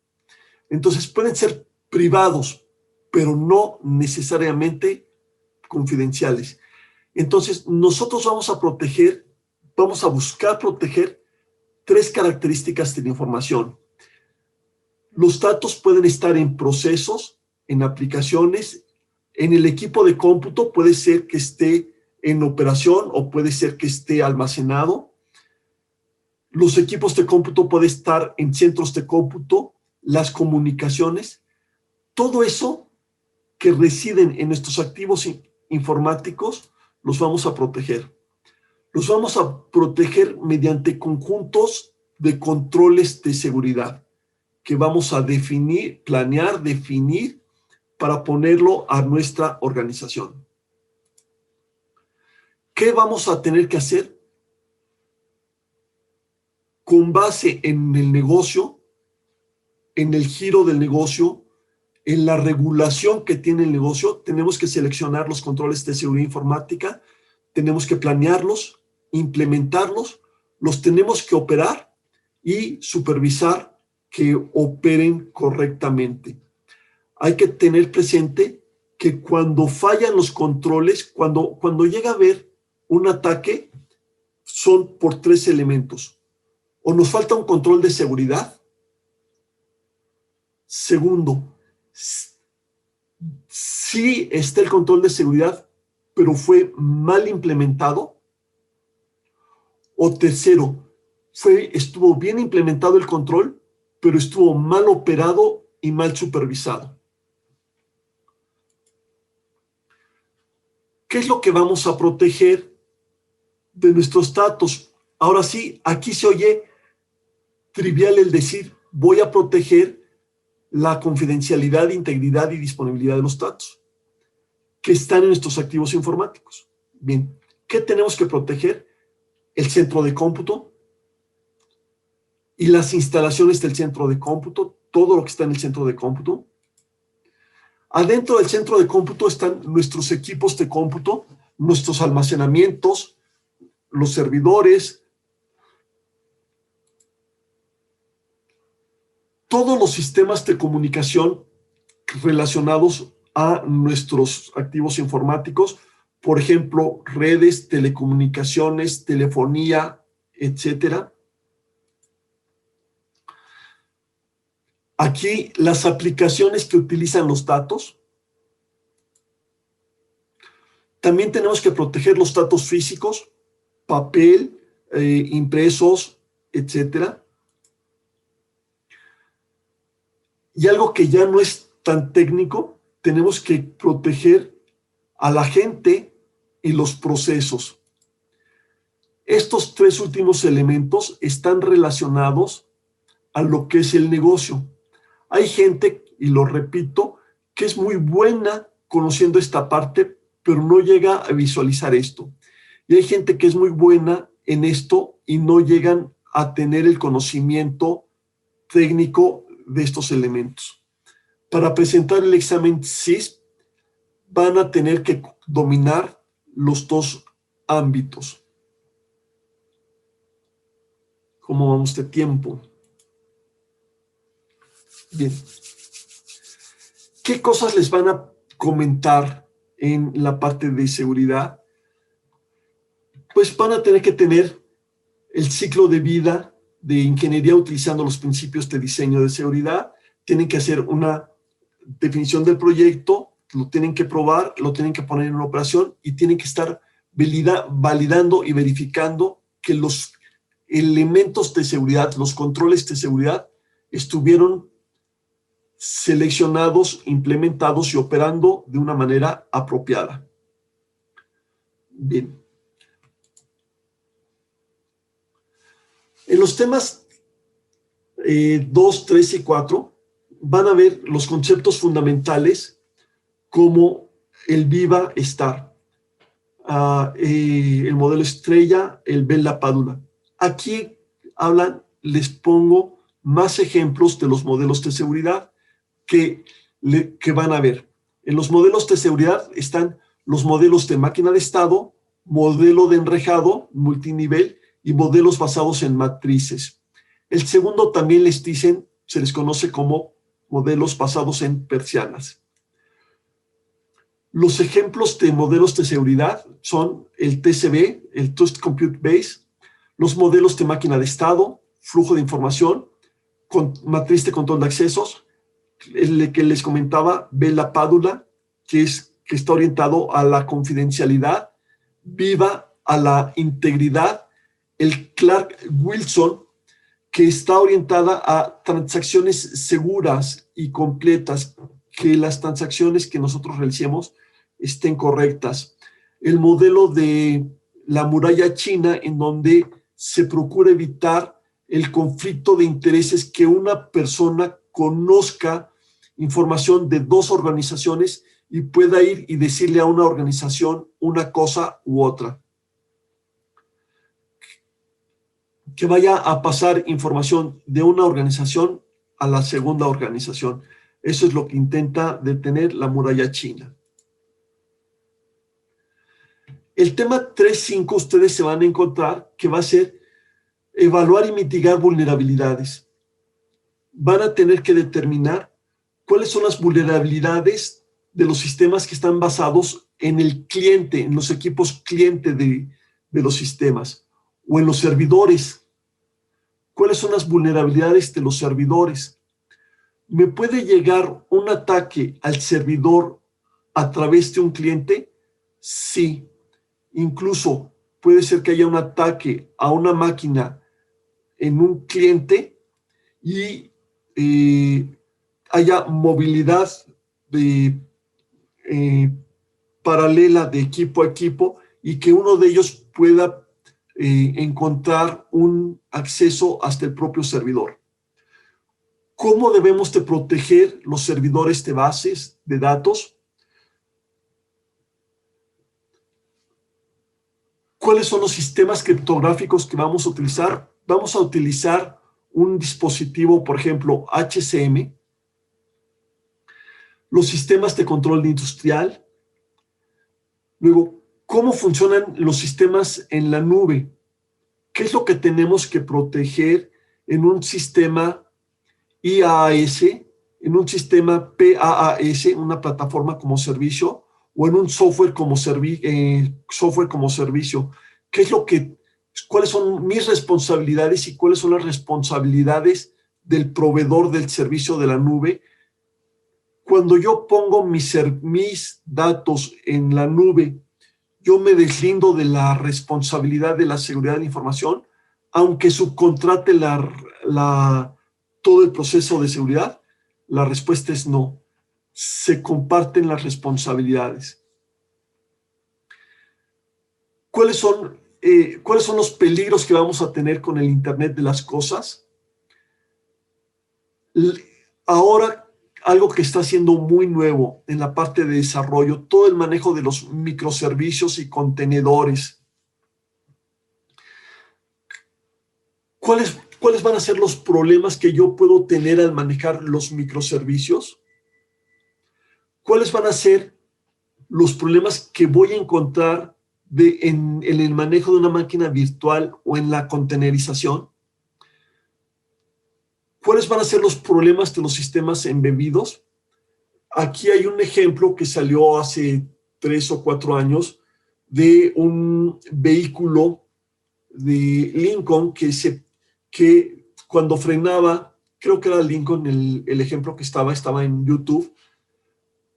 Entonces pueden ser privados, pero no necesariamente confidenciales. Entonces nosotros vamos a buscar proteger tres características de la información. Los datos pueden estar en procesos, en aplicaciones, en el equipo de cómputo, puede ser que esté en operación o puede ser que esté almacenado. Los equipos de cómputo pueden estar en centros de cómputo, las comunicaciones, todo eso que residen en nuestros activos informáticos, los vamos a proteger. Los vamos a proteger mediante conjuntos de controles de seguridad que vamos a definir para ponerlo a nuestra organización. ¿Qué vamos a tener que hacer? Con base en el negocio, en el giro del negocio, en la regulación que tiene el negocio, tenemos que seleccionar los controles de seguridad informática, tenemos que planearlos, implementarlos, los tenemos que operar y supervisar que operen correctamente. Hay que tener presente que cuando fallan los controles, cuando llega a haber un ataque, son por tres elementos. O nos falta un control de seguridad. Segundo, sí está el control de seguridad, pero fue mal implementado. O tercero, estuvo bien implementado el control, pero estuvo mal operado y mal supervisado. ¿Qué es lo que vamos a proteger de nuestros datos? Ahora sí, aquí se oye trivial el decir, voy a proteger la confidencialidad, integridad y disponibilidad de los datos que están en nuestros activos informáticos. Bien, ¿qué tenemos que proteger? El centro de cómputo y las instalaciones del centro de cómputo, todo lo que está en el centro de cómputo. Adentro del centro de cómputo están nuestros equipos de cómputo, nuestros almacenamientos, los servidores, todos los sistemas de comunicación relacionados a nuestros activos informáticos, por ejemplo, redes, telecomunicaciones, telefonía, etcétera. Aquí las aplicaciones que utilizan los datos. También tenemos que proteger los datos físicos, papel, impresos, etcétera. Y algo que ya no es tan técnico, tenemos que proteger a la gente y los procesos. Estos tres últimos elementos están relacionados a lo que es el negocio. Hay gente, y lo repito, que es muy buena conociendo esta parte, pero no llega a visualizar esto. Y hay gente que es muy buena en esto y no llegan a tener el conocimiento técnico de estos elementos. Para presentar el examen CISP van a tener que dominar los dos ámbitos. ¿Cómo vamos de tiempo? Bien. ¿Qué cosas les van a comentar en la parte de seguridad? Pues van a tener que tener el ciclo de vida de ingeniería utilizando los principios de diseño de seguridad. Tienen que hacer una definición del proyecto, lo tienen que probar, lo tienen que poner en operación y tienen que estar validando y verificando que los elementos de seguridad, los controles de seguridad estuvieron seleccionados, implementados y operando de una manera apropiada. Bien. En los temas 2, 3 y 4 van a ver los conceptos fundamentales como el Viva Star, el modelo estrella, el Bella Padula. Aquí les pongo más ejemplos de los modelos de seguridad que van a ver. En los modelos de seguridad están los modelos de máquina de estado, modelo de enrejado, multinivel y modelos basados en matrices. El segundo también se les conoce como modelos basados en persianas. Los ejemplos de modelos de seguridad son el TCB, el Trust Compute Base, los modelos de máquina de estado, flujo de información, matriz de control de accesos, el que les comentaba, Bella Padula, que está orientado a la confidencialidad, Viva a la integridad, el Clark Wilson, que está orientada a transacciones seguras y completas, que las transacciones que nosotros realicemos estén correctas. El modelo de la muralla china, en donde se procura evitar el conflicto de intereses, que una persona conozca información de dos organizaciones y pueda ir y decirle a una organización una cosa u otra. Que vaya a pasar información de una organización a la segunda organización. Eso es lo que intenta detener la muralla china. El tema 3.5 ustedes se van a encontrar que va a ser evaluar y mitigar vulnerabilidades. Van a tener que determinar cuáles son las vulnerabilidades de los sistemas que están basados en el cliente, en los equipos cliente de los sistemas, o en los servidores. ¿Cuáles son las vulnerabilidades de los servidores? ¿Me puede llegar un ataque al servidor a través de un cliente? Sí. Incluso puede ser que haya un ataque a una máquina en un cliente y haya movilidad paralela de equipo a equipo y que uno de ellos pueda encontrar un acceso hasta el propio servidor. ¿Cómo debemos de proteger los servidores de bases de datos? ¿Cuáles son los sistemas criptográficos que vamos a utilizar? Vamos a utilizar un dispositivo, por ejemplo, HCM, los sistemas de control industrial. Luego, ¿cómo funcionan los sistemas en la nube? ¿Qué es lo que tenemos que proteger en un sistema IaaS, en un sistema PaaS, una plataforma como servicio, o en un software como servicio? ¿Cuáles son mis responsabilidades y cuáles son las responsabilidades del proveedor del servicio de la nube? Cuando yo pongo mis datos en la nube, yo me deslindo de la responsabilidad de la seguridad de la información, aunque subcontrate todo el proceso de seguridad. La respuesta es no. Se comparten las responsabilidades. ¿Cuáles son ¿cuáles son los peligros que vamos a tener con el Internet de las cosas? Ahora, algo que está siendo muy nuevo en la parte de desarrollo, todo el manejo de los microservicios y contenedores. ¿Cuáles van a ser los problemas que yo puedo tener al manejar los microservicios? ¿Cuáles van a ser los problemas que voy a encontrar en el manejo de una máquina virtual o en la contenerización? ¿Cuáles van a ser los problemas de los sistemas embebidos? Aquí hay un ejemplo que salió hace 3 o 4 años de un vehículo de Lincoln que cuando frenaba, creo que era Lincoln el ejemplo que estaba en YouTube,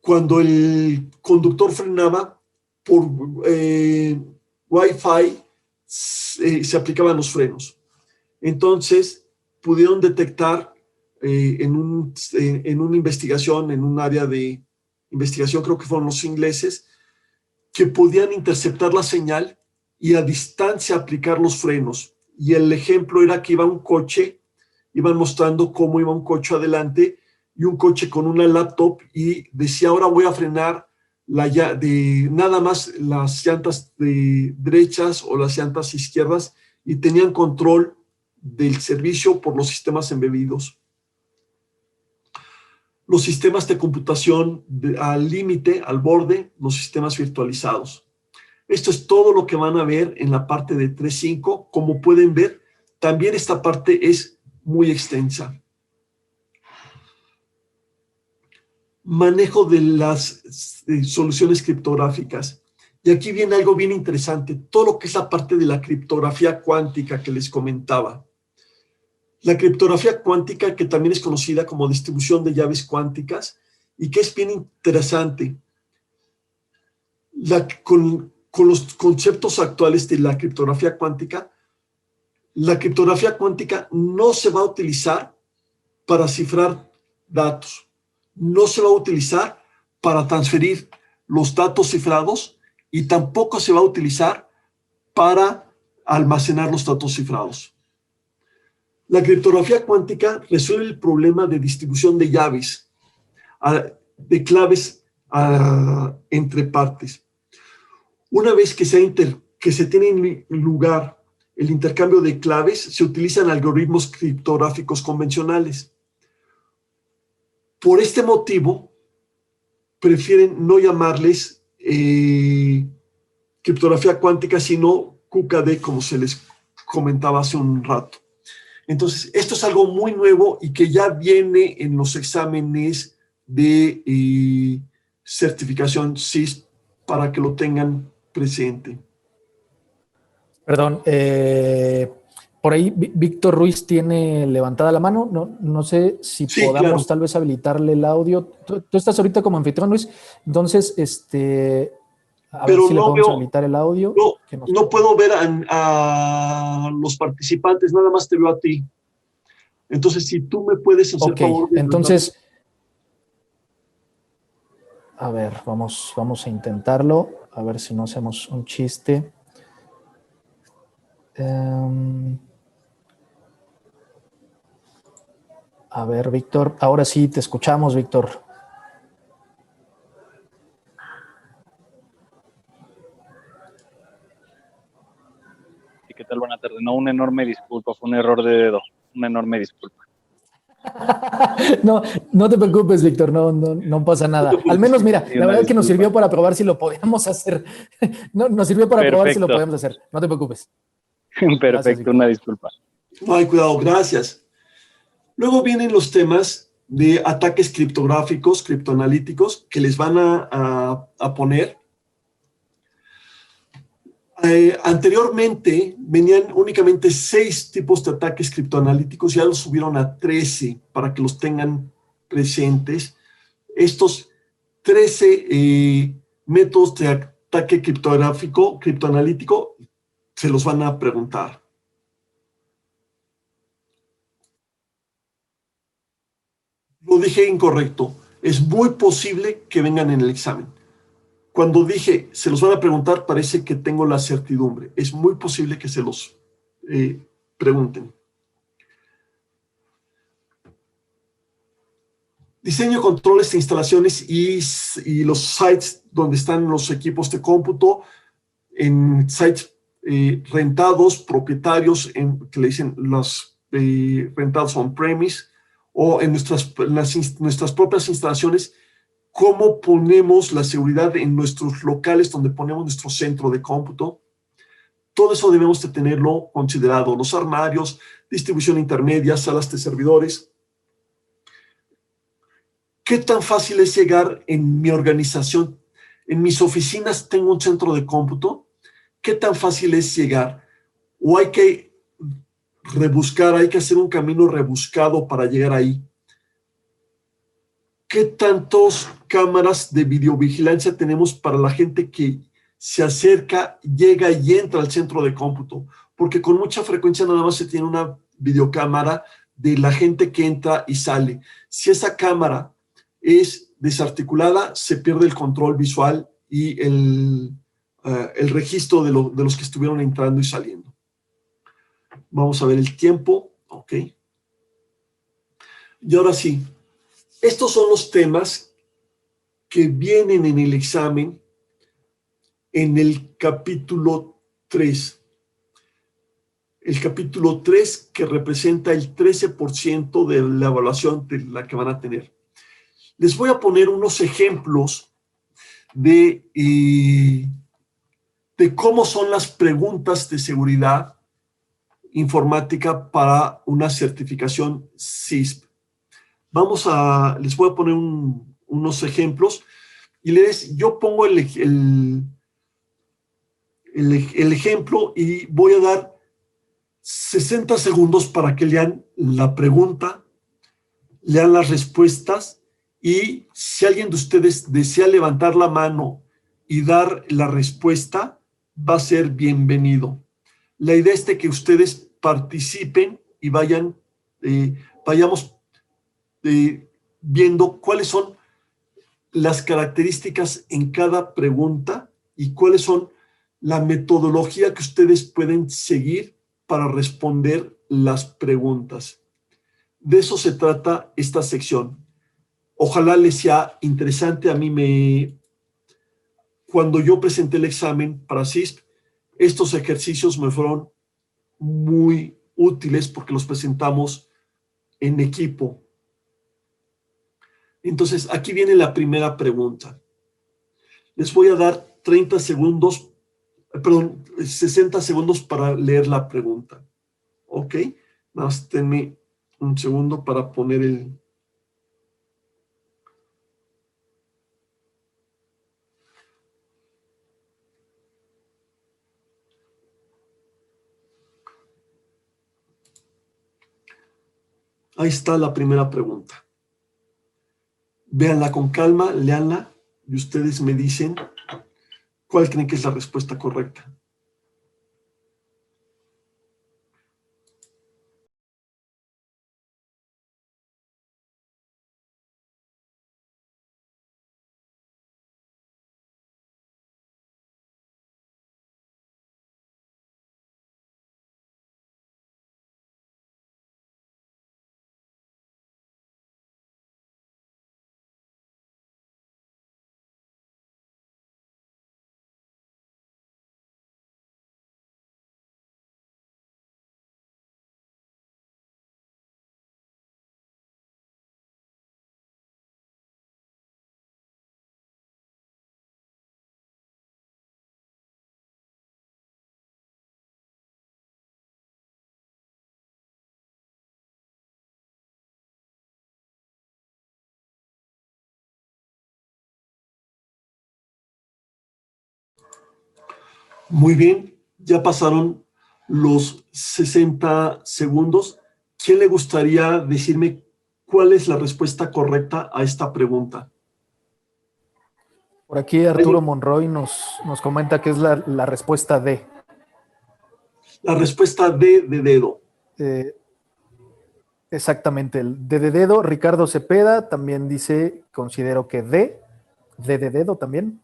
cuando el conductor frenaba por Wi-Fi se aplicaban los frenos. Entonces pudieron detectar en una investigación, en un área de investigación, creo que fueron los ingleses, que podían interceptar la señal y a distancia aplicar los frenos. Y el ejemplo era que iba un coche, iban mostrando cómo iba un coche adelante y un coche con una laptop y decía, ahora voy a frenar nada más las llantas derechas o las llantas izquierdas, y tenían control del servicio por los sistemas embebidos. Los sistemas de computación al límite, al borde, los sistemas virtualizados. Esto es todo lo que van a ver en la parte de 3.5. Como pueden ver, también esta parte es muy extensa. Manejo de las soluciones criptográficas. Y aquí viene algo bien interesante, todo lo que es la parte de la criptografía cuántica que les comentaba. La criptografía cuántica, que también es conocida como distribución de llaves cuánticas, y que es bien interesante. Con los conceptos actuales de la criptografía cuántica no se va a utilizar para cifrar datos, no se va a utilizar para transferir los datos cifrados y tampoco se va a utilizar para almacenar los datos cifrados. La criptografía cuántica resuelve el problema de distribución de llaves, de claves entre partes. Una vez que se tiene lugar el intercambio de claves, se utilizan algoritmos criptográficos convencionales. Por este motivo, prefieren no llamarles criptografía cuántica, sino QKD, como se les comentaba hace un rato. Entonces, esto es algo muy nuevo y que ya viene en los exámenes de certificación CISP para que lo tengan presente. Perdón, por ahí Víctor Ruiz tiene levantada la mano. No sé si Sí, podamos claro. tal vez habilitarle el audio. Tú estás ahorita como anfitrión, Luis. Entonces, a ver Pero si le no podemos veo, habilitar el audio. no puedo ver a los participantes, nada más te veo a ti. Entonces, si tú me puedes hacer favor de entonces, a ver, vamos a intentarlo. A ver si no hacemos un chiste. A ver, Víctor, ahora sí te escuchamos, Víctor. ¿Qué tal? Buenas tardes. No, una enorme disculpa, fue un error de dedo. Una enorme disculpa. No te preocupes, Víctor, no pasa nada. Al menos, mira, la verdad es que nos sirvió para probar si lo podíamos hacer. Nos sirvió para probar si lo podíamos hacer. No te preocupes. Perfecto, gracias, una disculpa. No hay cuidado, gracias. Luego vienen los temas de ataques criptográficos, criptoanalíticos, que les van a poner. Anteriormente venían únicamente 6 tipos de ataques criptoanalíticos, ya los subieron a 13 para que los tengan presentes. Estos 13 métodos de ataque criptoanalítico se los van a preguntar. Lo dije incorrecto. Es muy posible que vengan en el examen. Cuando dije, se los van a preguntar, parece que tengo la certidumbre. Es muy posible que se los pregunten. Diseño, controles e instalaciones y los sites donde están los equipos de cómputo, en sites rentados, propietarios, que le dicen los rentados on-premise, o en nuestras propias instalaciones. ¿Cómo ponemos la seguridad en nuestros locales donde ponemos nuestro centro de cómputo? Todo eso debemos de tenerlo considerado. Los armarios, distribución intermedia, salas de servidores. ¿Qué tan fácil es llegar en mi organización? En mis oficinas tengo un centro de cómputo. ¿Qué tan fácil es llegar? ¿O hay que rebuscar, hay que hacer un camino rebuscado para llegar ahí? ¿Qué tantas cámaras de videovigilancia tenemos para la gente que se acerca, llega y entra al centro de cómputo? Porque con mucha frecuencia nada más se tiene una videocámara de la gente que entra y sale. Si esa cámara es desarticulada, se pierde el control visual y el registro de los que estuvieron entrando y saliendo. Vamos a ver el tiempo. Ok. Y ahora sí, estos son los temas que vienen en el examen en el capítulo 3. El capítulo 3 que representa el 13% de la evaluación de la que van a tener. Les voy a poner unos ejemplos de cómo son las preguntas de seguridad informática para una certificación CISP. Les voy a poner unos ejemplos y yo pongo el ejemplo y voy a dar 60 segundos para que lean la pregunta, lean las respuestas, y si alguien de ustedes desea levantar la mano y dar la respuesta, va a ser bienvenido. La idea es de que ustedes participen y vayamos viendo cuáles son las características en cada pregunta y cuáles son la metodología que ustedes pueden seguir para responder las preguntas. De eso se trata esta sección. Ojalá les sea interesante. A mí cuando yo presenté el examen para CISP, estos ejercicios me fueron muy útiles porque los presentamos en equipo. Entonces, aquí viene la primera pregunta. Les voy a dar 60 segundos para leer la pregunta. ¿Ok? Nada más denme un segundo para poner el... Ahí está la primera pregunta. Véanla con calma, léanla y ustedes me dicen cuál creen que es la respuesta correcta. Muy bien, ya pasaron los 60 segundos. ¿Quién le gustaría decirme cuál es la respuesta correcta a esta pregunta? Por aquí Arturo Monroy nos comenta que es la respuesta D. La respuesta D de dedo. Exactamente, el D de dedo. Ricardo Cepeda también dice, considero que D de dedo también.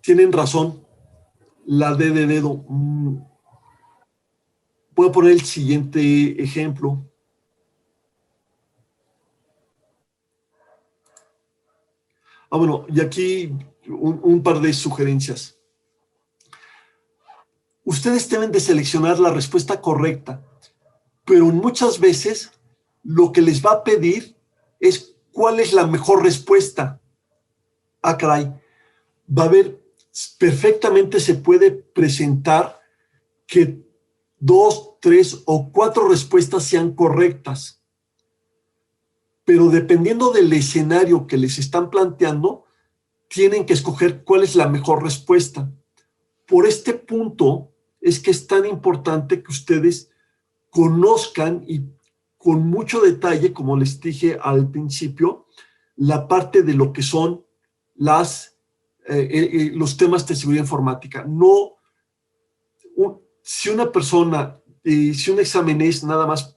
Tienen razón. La D de dedo. Voy a poner el siguiente ejemplo. Bueno, y aquí un par de sugerencias. Ustedes deben de seleccionar la respuesta correcta, pero muchas veces lo que les va a pedir es cuál es la mejor respuesta. Ah, caray. Va a haber, perfectamente se puede presentar que 2, 3 o 4 respuestas sean correctas. Pero dependiendo del escenario que les están planteando, tienen que escoger cuál es la mejor respuesta. Por este punto es que es tan importante que ustedes conozcan y con mucho detalle, como les dije al principio, la parte de lo que son los temas de seguridad informática. No, si una persona, si un examen es nada más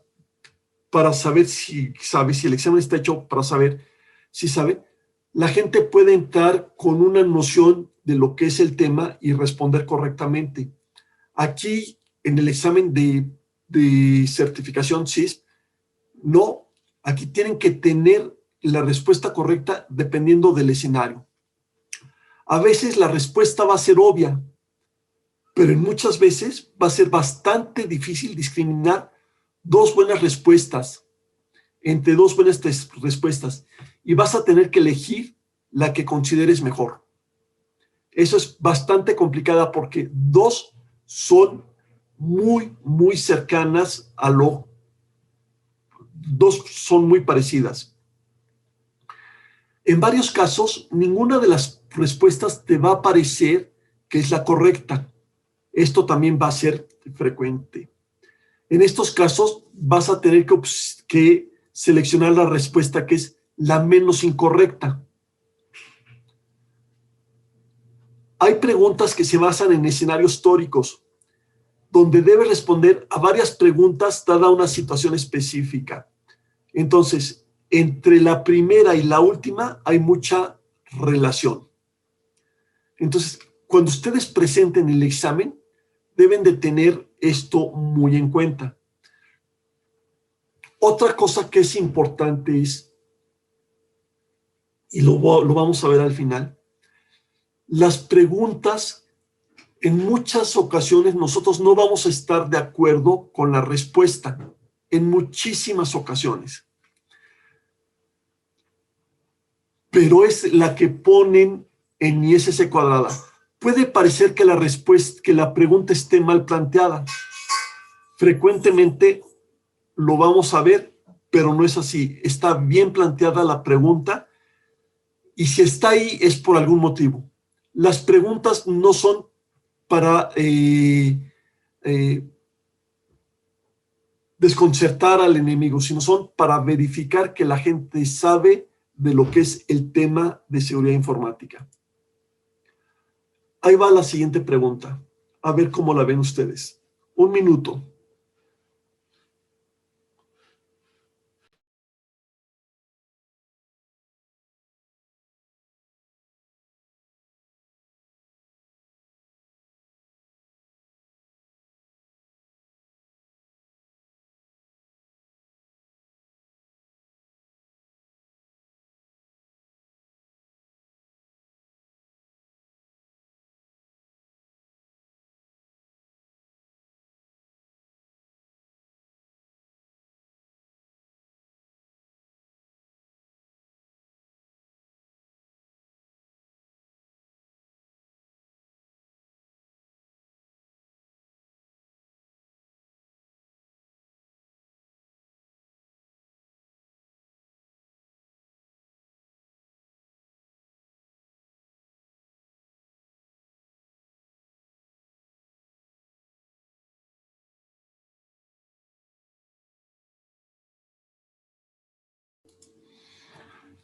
para saber si sabe, si el examen está hecho para saber si sabe, la gente puede entrar con una noción de lo que es el tema y responder correctamente. Aquí, en el examen de certificación CISP, no, aquí tienen que tener la respuesta correcta dependiendo del escenario. A veces la respuesta va a ser obvia, pero en muchas veces va a ser bastante difícil discriminar dos buenas respuestas, entre dos buenas respuestas, y vas a tener que elegir la que consideres mejor. Eso es bastante complicada porque dos son muy, muy cercanas a dos son muy parecidas. En varios casos, ninguna de las respuestas te va a parecer que es la correcta. Esto también va a ser frecuente. En estos casos, vas a tener que seleccionar la respuesta que es la menos incorrecta. Hay preguntas que se basan en escenarios históricos, donde debes responder a varias preguntas dada una situación específica. Entonces, entre la primera y la última hay mucha relación. Entonces, cuando ustedes presenten el examen, deben de tener esto muy en cuenta. Otra cosa que es importante es, y lo vamos a ver al final, las preguntas, en muchas ocasiones nosotros no vamos a estar de acuerdo con la respuesta, en muchísimas ocasiones. Pero es la que ponen en ISC cuadrada. Puede parecer que la pregunta esté mal planteada. Frecuentemente lo vamos a ver, pero no es así. Está bien planteada la pregunta y si está ahí es por algún motivo. Las preguntas no son para desconcertar al enemigo, sino son para verificar que la gente sabe de lo que es el tema de seguridad informática. Ahí va la siguiente pregunta. A ver cómo la ven ustedes. 1 minuto.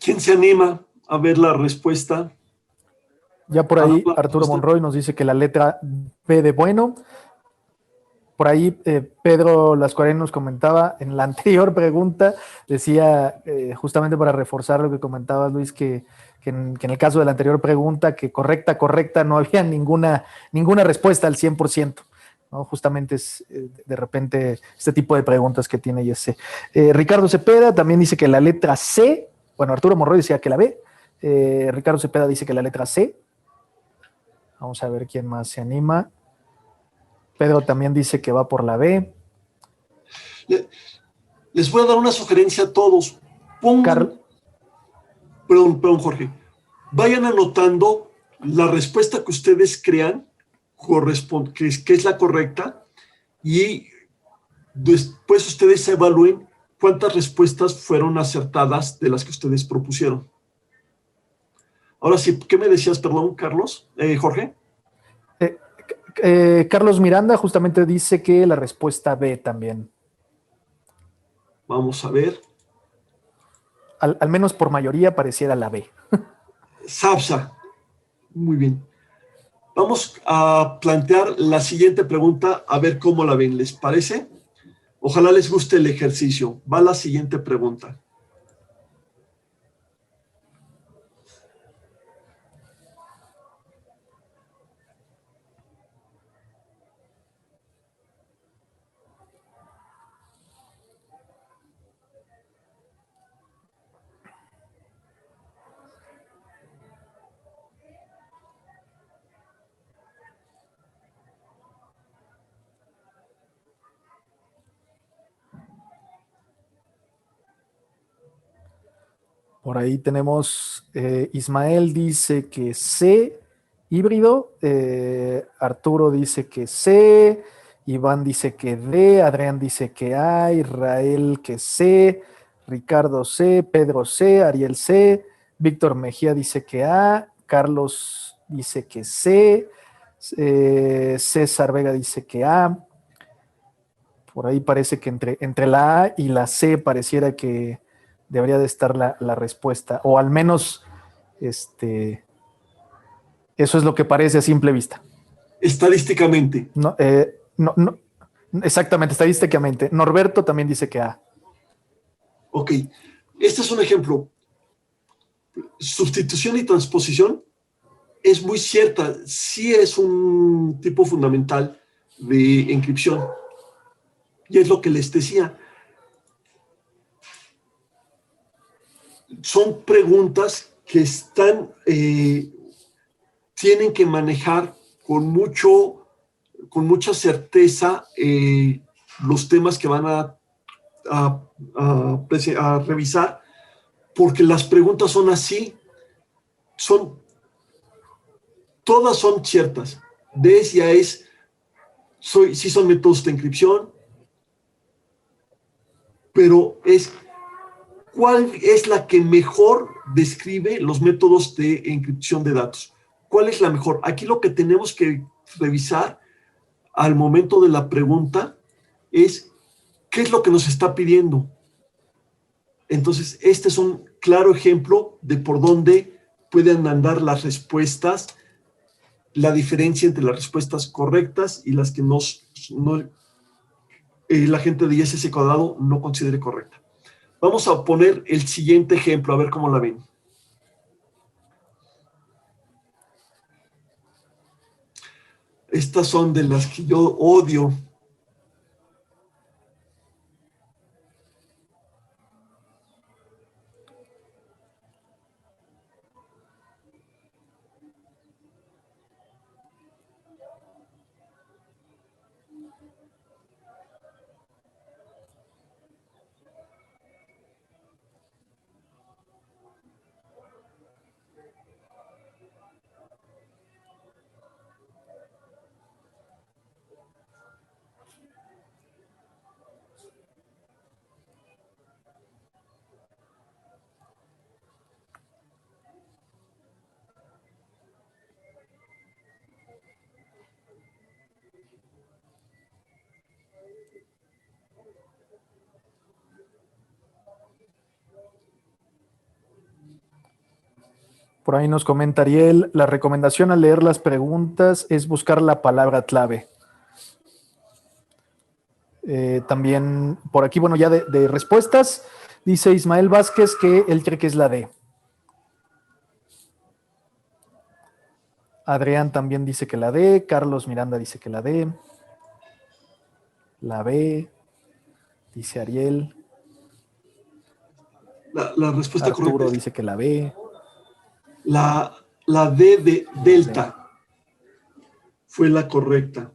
¿Quién se anima a ver la respuesta? Ya por ahí Arturo Monroy nos dice que la letra B de bueno. Por ahí Pedro Lascuarén nos comentaba en la anterior pregunta, decía justamente para reforzar lo que comentabas, Luis, que que en el caso de la anterior pregunta, que correcta, no había ninguna respuesta al 100%. ¿No? Justamente es de repente este tipo de preguntas que tiene ISC. Ricardo Cepeda también dice que la letra C, bueno, Arturo Monroy decía que la B, Ricardo Cepeda dice que la letra C. Vamos a ver quién más se anima. Pedro también dice que va por la B. Les voy a dar una sugerencia a todos. Perdón, Jorge. Vayan anotando la respuesta que ustedes crean que es la correcta, y después ustedes evalúen cuántas respuestas fueron acertadas de las que ustedes propusieron. Ahora sí, ¿qué me decías, perdón, Carlos? Jorge. Carlos Miranda justamente dice que la respuesta B también. Vamos a ver. Al menos por mayoría pareciera la B. Sapsa. Muy bien. Vamos a plantear la siguiente pregunta, a ver cómo la ven, ¿les parece? Ojalá les guste el ejercicio. Va la siguiente pregunta. Por ahí tenemos Ismael dice que C, híbrido. Arturo dice que C. Iván dice que D. Adrián dice que A. Israel que C. Ricardo C. Pedro C. Ariel C. Víctor Mejía dice que A. Carlos dice que C. César Vega dice que A. Por ahí parece que entre la A y la C pareciera que debería de estar la respuesta, o al menos eso es lo que parece a simple vista. Estadísticamente. No, exactamente, estadísticamente. Norberto también dice que A. Ok, este es un ejemplo. Sustitución y transposición es muy cierta, sí es un tipo fundamental de encripción. Y es lo que les decía. Son preguntas que tienen que manejar con mucha certeza los temas que van a revisar, porque las preguntas son así, todas son ciertas. De esa sí son métodos de encripción, pero ¿cuál es la que mejor describe los métodos de encripción de datos? ¿Cuál es la mejor? Aquí lo que tenemos que revisar al momento de la pregunta es qué es lo que nos está pidiendo. Entonces, este es un claro ejemplo de por dónde pueden andar las respuestas, la diferencia entre las respuestas correctas y las que la gente de ISS cuadrado no considere correcta. Vamos a poner el siguiente ejemplo, a ver cómo la ven. Estas son de las que yo odio. Por ahí nos comenta Ariel, la recomendación al leer las preguntas es buscar la palabra clave. También por aquí, bueno, ya de respuestas, dice Ismael Vázquez que él cree que es la D. Adrián también dice que la D. Carlos Miranda dice que la D. La B, dice Ariel. La respuesta Arturo correcta es dice que la B. la D de Delta. Fue la correcta.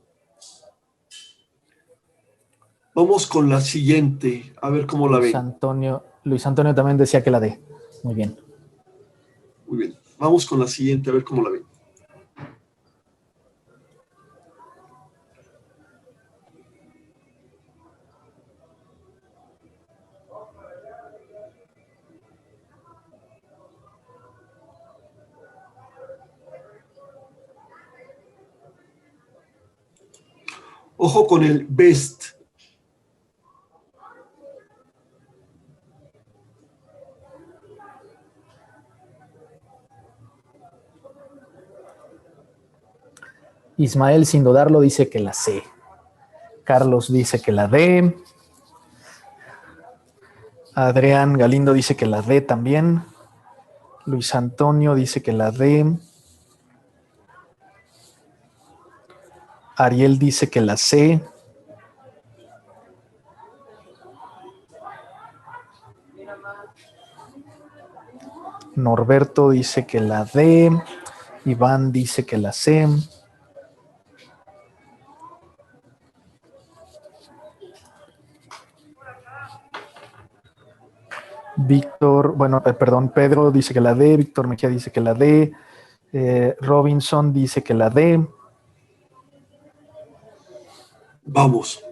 Vamos con la siguiente, a ver cómo la ven. Luis Antonio también decía que la D. Muy bien. Muy bien. Vamos con la siguiente, a ver cómo la ven. Ojo con el best. Ismael, sin dudarlo, dice que la C. Carlos dice que la D. Adrián Galindo dice que la D también. Luis Antonio dice que la D. Ariel dice que la C. Norberto dice que la D. Iván dice que la C. Víctor, perdón, Pedro dice que la D. Víctor Mejía dice que la D. Robinson dice que la D. Vamos.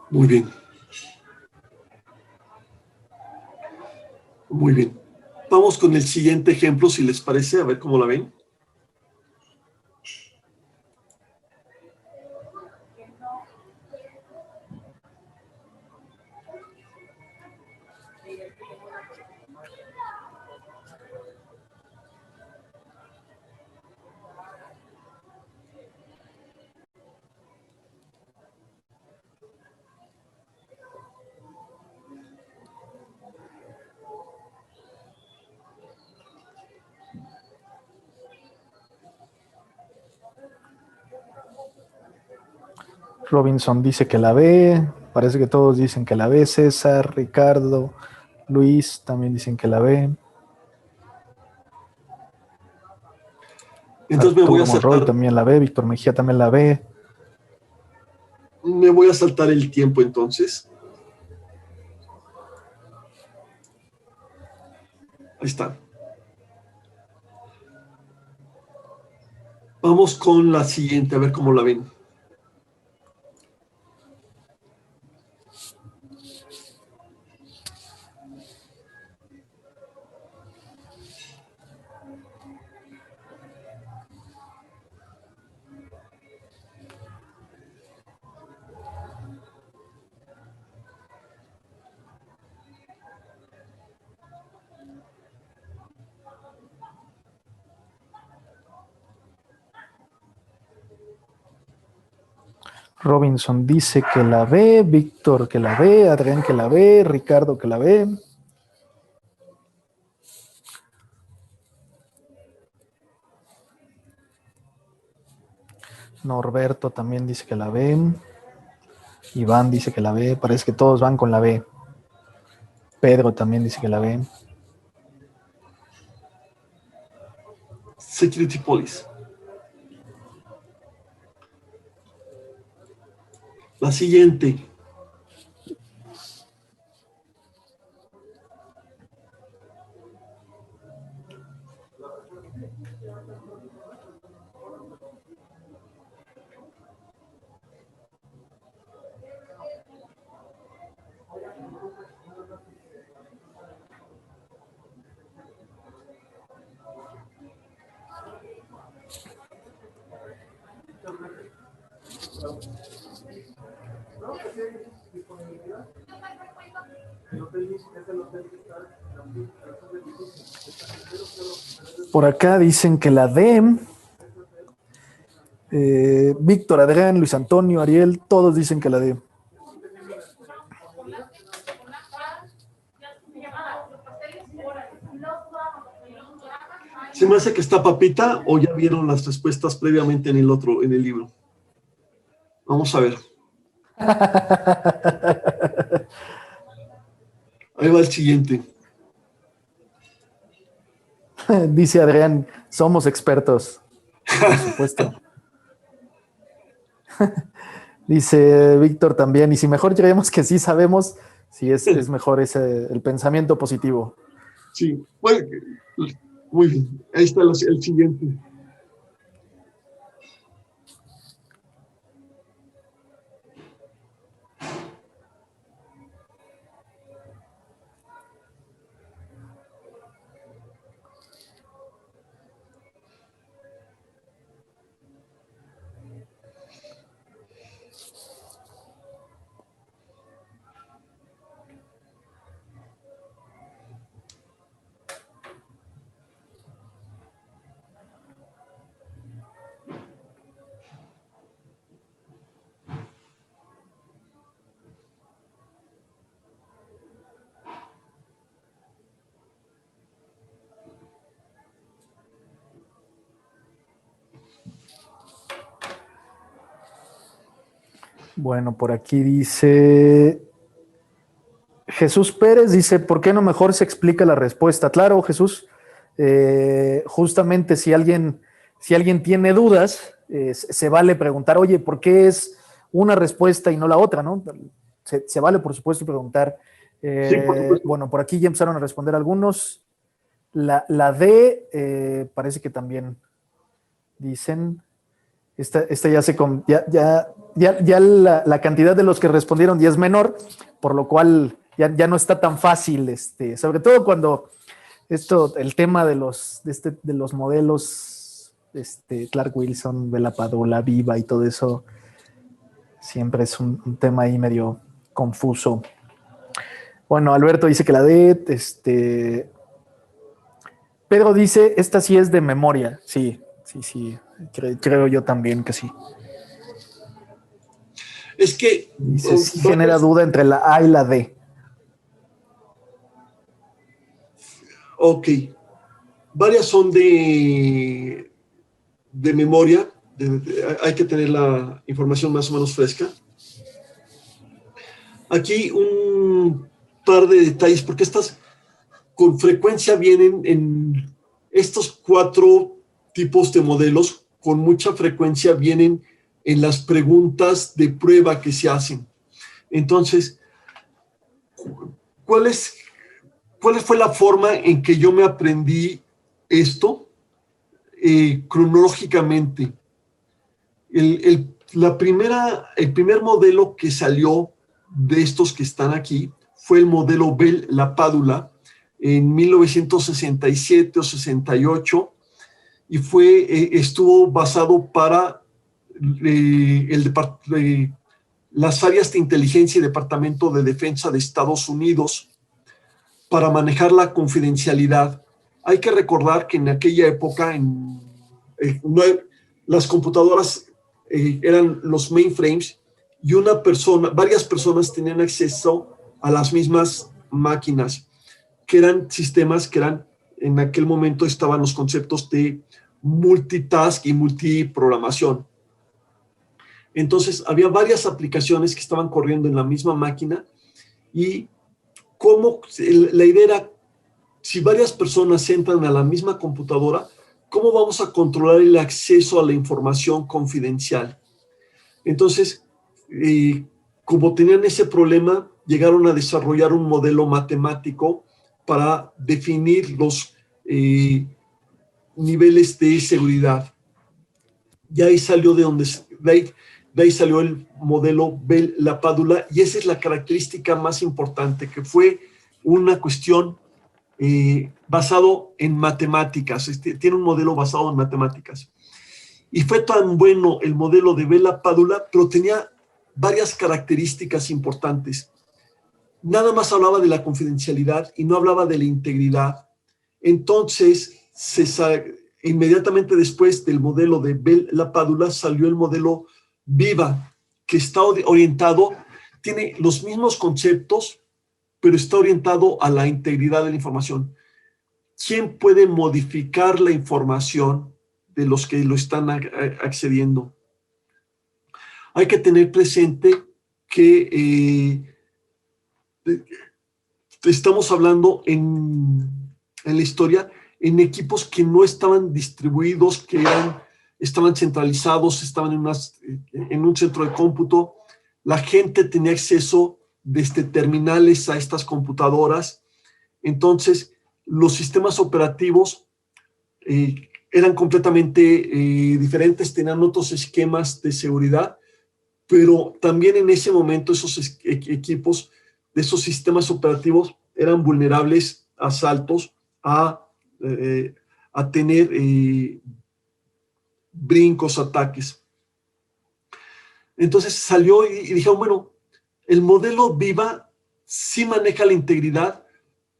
Muy bien. Muy bien. Vamos con el siguiente ejemplo, si les parece, a ver cómo la ven. Robinson dice que la B. Parece que todos dicen que la B. César, Ricardo, Luis también dicen que la B. Entonces me voy a Arturo Monroy saltar. también la B. Víctor Mejía también la B. Me voy a saltar el tiempo entonces. Ahí está. Vamos con la siguiente, a ver cómo la ven. Robinson dice que la B. Víctor que la B. Adrián que la B. Ricardo que la B. Norberto también dice que la B. Iván dice que la B. Parece que todos van con la B. Pedro también dice que la B. Security Police. La siguiente. Por acá dicen que la D. Víctor, Adrián, Luis Antonio, Ariel, todos dicen que la D. Se me hace que está Papita o ya vieron las respuestas previamente en el libro. Vamos a ver. Ahí va el siguiente. Dice Adrián, somos expertos. Por supuesto. Dice Víctor también, y si mejor creemos que sí sabemos, si es mejor el pensamiento positivo. Sí, bueno, muy bien. Ahí está el siguiente. Bueno, por aquí dice Jesús Pérez, dice, ¿por qué no mejor se explica la respuesta? Claro, Jesús, justamente si alguien tiene dudas, se vale preguntar, oye, ¿por qué es una respuesta y no la otra? ¿No? Se vale, por supuesto, preguntar. Sí, por supuesto. Bueno, por aquí ya empezaron a responder algunos. La D, parece que también dicen. Esta ya se ya la cantidad de los que respondieron ya es menor, por lo cual ya no está tan fácil, sobre todo cuando el tema de los modelos, Clark Wilson, Bella Padula, Viva y todo eso, siempre es un tema ahí medio confuso. Bueno, Alberto dice que la D, Pedro dice, esta sí es de memoria, sí, creo yo también que sí. Es que dice, sí genera duda entre la A y la D. Ok. Varias son de memoria. Hay que tener la información más o menos fresca. Aquí un par de detalles, porque estas con frecuencia vienen en estos 4 tipos de modelos, con mucha frecuencia vienen en las preguntas de prueba que se hacen. Entonces, ¿cuál fue la forma en que yo me aprendí esto? Cronológicamente. El primer modelo que salió de estos que están aquí fue el modelo Bell-LaPadula en 1967 o 68 y estuvo basado para las áreas de inteligencia y Departamento de Defensa de Estados Unidos para manejar la confidencialidad. Hay que recordar que en aquella época las computadoras eran los mainframes y varias personas tenían acceso a las mismas máquinas, que eran sistemas que en aquel momento estaban los conceptos de multitask y multiprogramación. Entonces, había varias aplicaciones que estaban corriendo en la misma máquina y la idea era, si varias personas entran a la misma computadora, ¿cómo vamos a controlar el acceso a la información confidencial? Entonces, como tenían ese problema, llegaron a desarrollar un modelo matemático para definir los niveles de seguridad. Y ahí salió de ahí salió el modelo Bell-LaPadula, y esa es la característica más importante, que fue una cuestión basado en matemáticas. Tiene un modelo basado en matemáticas. Y fue tan bueno el modelo de Bell-LaPadula, pero tenía varias características importantes. Nada más hablaba de la confidencialidad y no hablaba de la integridad. Entonces, inmediatamente después del modelo de Bell-LaPadula salió el modelo Viva, que está orientado, tiene los mismos conceptos, pero está orientado a la integridad de la información. ¿quién puede modificar la información de los que lo están accediendo? Hay que tener presente que estamos hablando en la historia en equipos que no estaban distribuidos, que estaban centralizados, estaban en un centro de cómputo. La gente tenía acceso desde terminales a estas computadoras. Entonces, los sistemas operativos eran completamente diferentes, tenían otros esquemas de seguridad, pero también en ese momento esos equipos de esos sistemas operativos eran vulnerables a asaltos, a tener brincos, ataques. Entonces salió y dijeron, bueno, el modelo Viva sí maneja la integridad,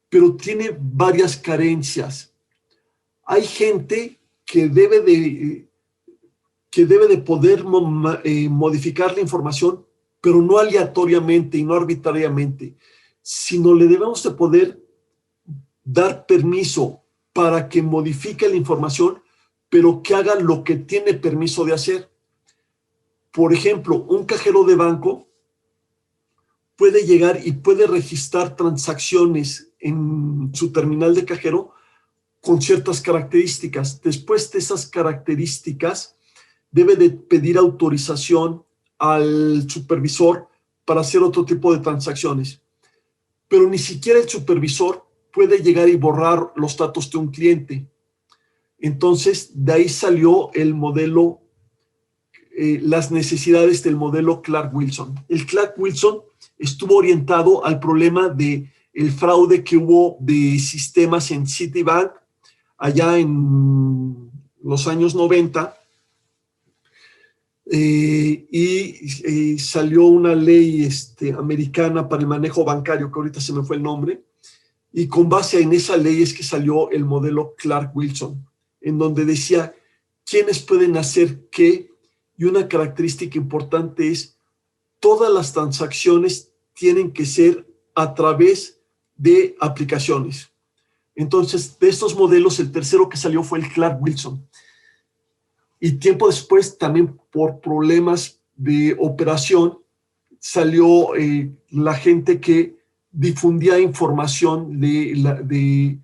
pero tiene varias carencias. Hay gente que debe de poder modificar la información, pero no aleatoriamente y no arbitrariamente, sino le debemos de poder dar permiso para que modifique la información, pero que haga lo que tiene permiso de hacer. Por ejemplo, un cajero de banco puede llegar y puede registrar transacciones en su terminal de cajero con ciertas características. Después de esas características, debe de pedir autorización al supervisor para hacer otro tipo de transacciones. Pero ni siquiera el supervisor puede llegar y borrar los datos de un cliente. Entonces, de ahí salió el modelo, las necesidades del modelo Clark-Wilson. El Clark-Wilson estuvo orientado al problema del fraude que hubo de sistemas en Citibank allá en los años 90, y salió una ley americana para el manejo bancario, que ahorita se me fue el nombre, y con base en esa ley es que salió el modelo Clark-Wilson, en donde decía quiénes pueden hacer qué, y una característica importante es todas las transacciones tienen que ser a través de aplicaciones. Entonces, de estos modelos, el tercero que salió fue el Clark-Wilson. Y tiempo después, también por problemas de operación, salió la gente que difundía información en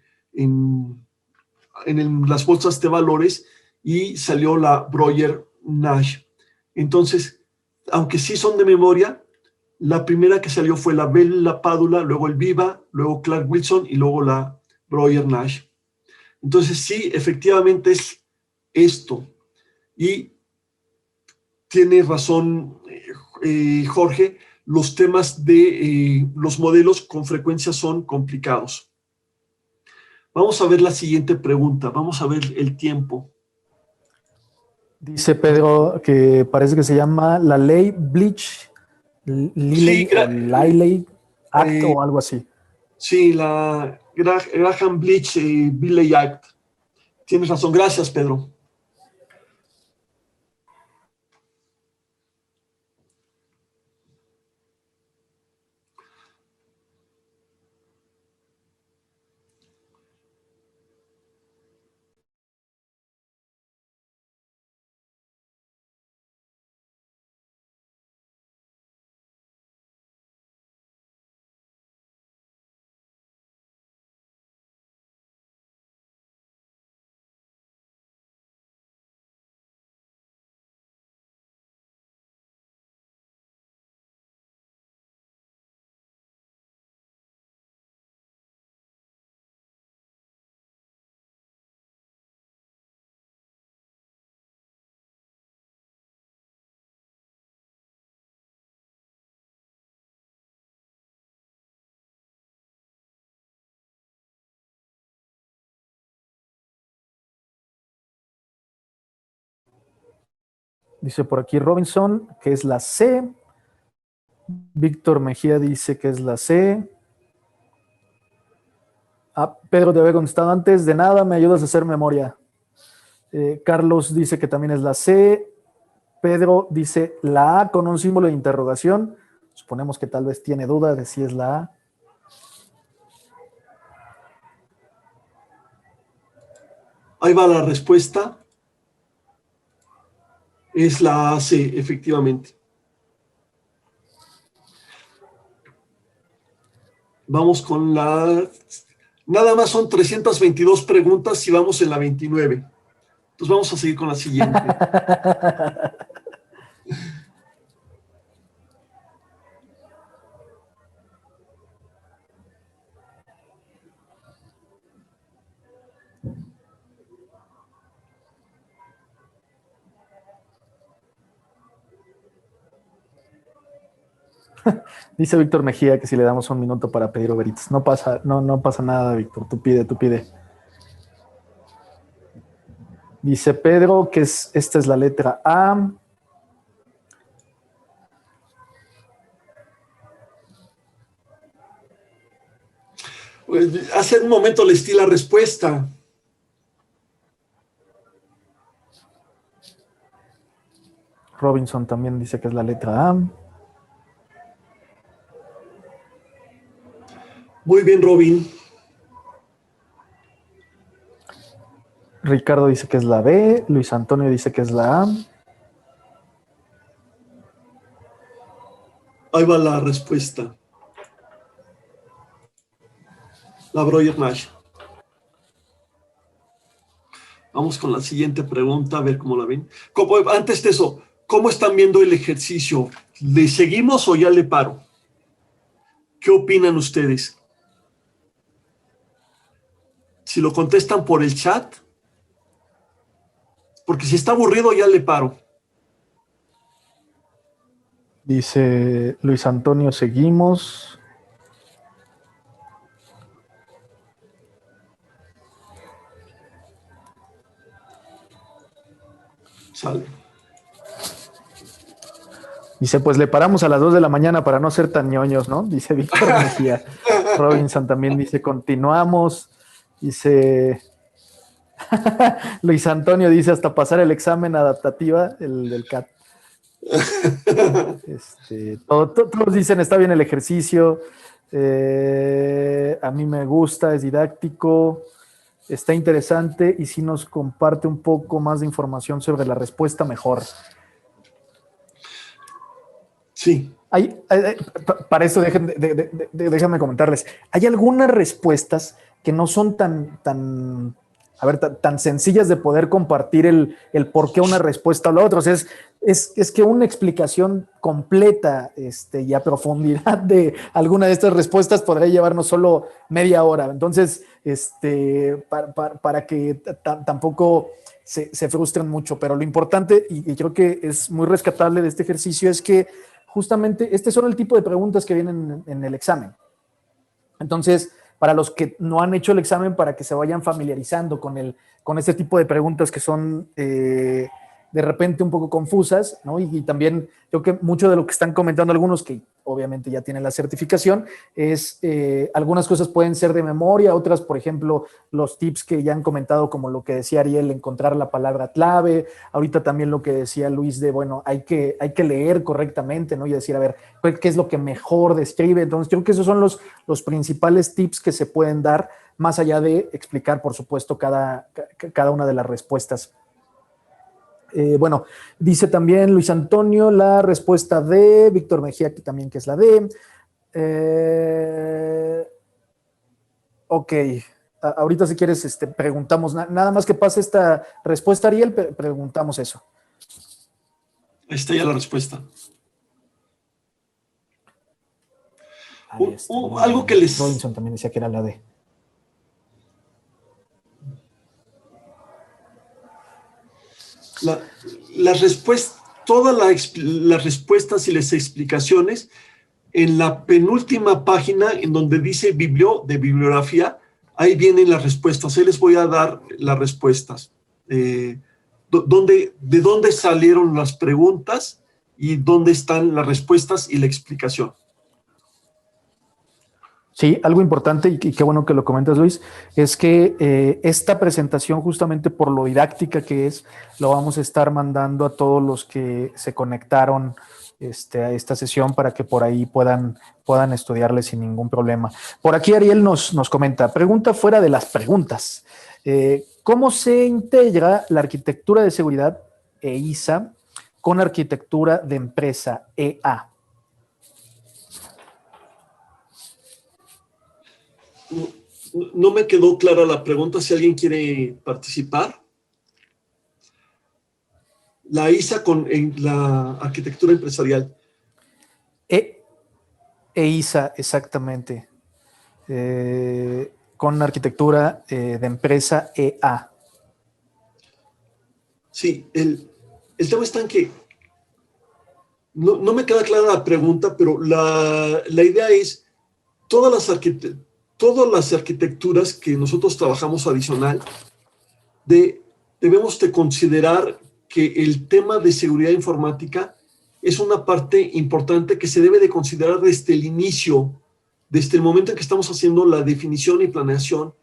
las bolsas de valores, y salió la Breuer-Nash. Entonces, aunque sí son de memoria, la primera que salió fue la Bell-LaPadula, luego el Viva, luego Clark-Wilson y luego la Breuer-Nash. Entonces, sí, efectivamente es esto. Y tiene razón Jorge, los temas de los modelos con frecuencia son complicados. Vamos a ver la siguiente pregunta, vamos a ver el tiempo. Dice Pedro que parece que se llama la ley Bleach, Liley Sí, o Liley Act o algo así. Sí, la Graham Bleach Billey Act. Tienes razón, gracias Pedro. Dice por aquí Robinson que es la C. Víctor Mejía dice que es la C. Pedro te había contestado antes. De nada, me ayudas a hacer memoria. Carlos dice que también es la C. Pedro dice la A con un símbolo de interrogación. Suponemos que tal vez tiene duda de si es la A. Ahí va la respuesta. Es la C, efectivamente. Vamos con la... Nada más son 322 preguntas y vamos en la 29. Entonces vamos a seguir con la siguiente. Dice Víctor Mejía que si le damos un minuto para pedir Uber Eats. No pasa, no pasa nada, Víctor. Tú pide, tú pide. Dice Pedro que esta es la letra A. Hace un momento les di la respuesta. Robinson también dice que es la letra A. Muy bien, Robin. Ricardo dice que es la B. Luis Antonio dice que es la A. Ahí va la respuesta. La Breuer Nash. Vamos con la siguiente pregunta, a ver cómo la ven. Antes de eso, ¿cómo están viendo el ejercicio? ¿Le seguimos o ya le paro? ¿Qué opinan ustedes? Si lo contestan por el chat, porque si está aburrido ya le paro. Dice Luis Antonio, seguimos. Sale. Dice, pues le paramos a las 2 de la mañana para no ser tan ñoños, ¿no? Dice Víctor Mejía. Robinson también dice, continuamos. Dice Luis Antonio dice, hasta pasar el examen adaptativa, el del CAT. Todos dicen, está bien el ejercicio. A mí me gusta, es didáctico, está interesante y si nos comparte un poco más de información sobre la respuesta, mejor. Sí. Para eso déjame comentarles. Hay algunas respuestas que no son tan sencillas de poder compartir el por qué una respuesta o la otra. O sea, es que una explicación completa y a profundidad de alguna de estas respuestas podría llevarnos solo media hora. Entonces, para que tampoco se frustren mucho. Pero lo importante, y creo que es muy rescatable de este ejercicio, es que justamente este son el tipo de preguntas que vienen en el examen. Entonces, para los que no han hecho el examen, para que se vayan familiarizando con este tipo de preguntas que son de repente un poco confusas, ¿no? Y también creo que mucho de lo que están comentando algunos, que obviamente ya tienen la certificación, es algunas cosas pueden ser de memoria, otras, por ejemplo, los tips que ya han comentado, como lo que decía Ariel, encontrar la palabra clave, ahorita también lo que decía Luis de, bueno, hay que leer correctamente, ¿no? Y decir, a ver, ¿qué es lo que mejor describe? Entonces, creo que esos son los principales tips que se pueden dar, más allá de explicar, por supuesto, cada una de las respuestas. Bueno, dice también Luis Antonio la respuesta de Víctor Mejía, que también que es la D. Ok, ahorita si quieres preguntamos, nada más que pase esta respuesta, Ariel, preguntamos eso. Ahí está ya la respuesta. Algo que les... Robinson también decía que era la D. Todas las respuestas y las explicaciones en la penúltima página en donde dice bibliografía, ahí vienen las respuestas. Ahí les voy a dar las respuestas. De dónde salieron las preguntas y dónde están las respuestas y la explicación. Sí, algo importante, y qué bueno que lo comentas, Luis, es que esta presentación, justamente por lo didáctica que es, lo vamos a estar mandando a todos los que se conectaron a esta sesión para que por ahí puedan estudiarle sin ningún problema. Por aquí Ariel nos comenta, pregunta fuera de las preguntas. ¿Cómo se integra la arquitectura de seguridad EISA con la arquitectura de empresa EA? No me quedó clara la pregunta, si alguien quiere participar. La ISA en la arquitectura empresarial. EISA, exactamente. Con la arquitectura de empresa EA. Sí, el tema está en que no me queda clara la pregunta, pero la idea es todas las arquitecturas que nosotros trabajamos adicional, debemos de considerar que el tema de seguridad informática es una parte importante que se debe de considerar desde el inicio, desde el momento en que estamos haciendo la definición y planeación.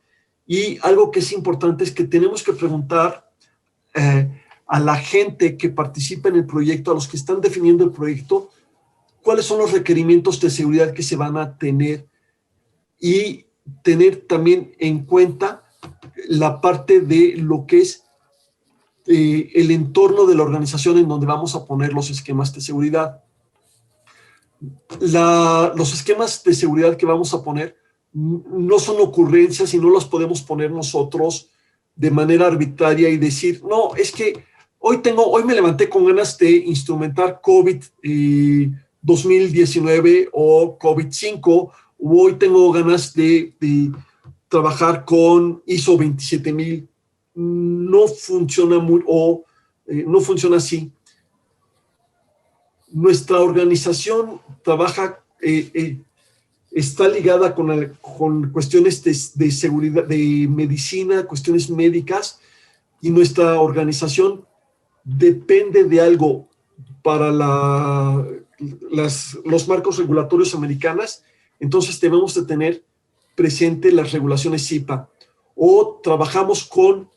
Y algo que es importante es que tenemos que preguntar a la gente que participa en el proyecto, a los que están definiendo el proyecto, cuáles son los requerimientos de seguridad que se van a tener, y tener también en cuenta la parte de lo que es el entorno de la organización en donde vamos a poner los esquemas de seguridad. Los esquemas de seguridad que vamos a poner no son ocurrencias y no los podemos poner nosotros de manera arbitraria y decir, no, es que hoy me levanté con ganas de instrumentar COVID 2019 o COVID-5, o hoy tengo ganas de trabajar con ISO 27000. No funciona no funciona así. Nuestra organización trabaja, está ligada con cuestiones de seguridad, de medicina, cuestiones médicas, y nuestra organización depende de algo para los marcos regulatorios americanos. Entonces debemos de tener presente las regulaciones CIPA, o trabajamos con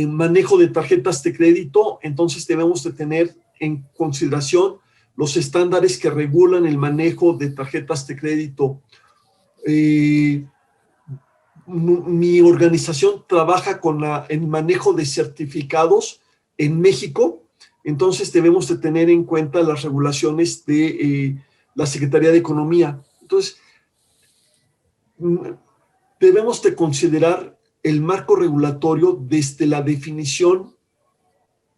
manejo de tarjetas de crédito. Entonces debemos de tener en consideración los estándares que regulan el manejo de tarjetas de crédito. Mi organización trabaja con el manejo de certificados en México. Entonces debemos de tener en cuenta las regulaciones de la Secretaría de Economía. Entonces debemos de considerar el marco regulatorio desde la definición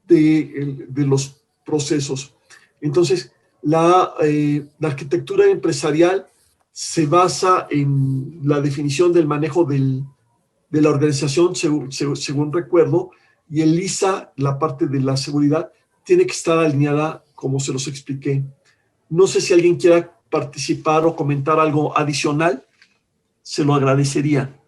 de los procesos. Entonces, la arquitectura empresarial se basa en la definición del manejo de la organización, según recuerdo, y el ISA, la parte de la seguridad, tiene que estar alineada como se los expliqué. No sé si alguien quiera participar o comentar algo adicional, se lo agradecería.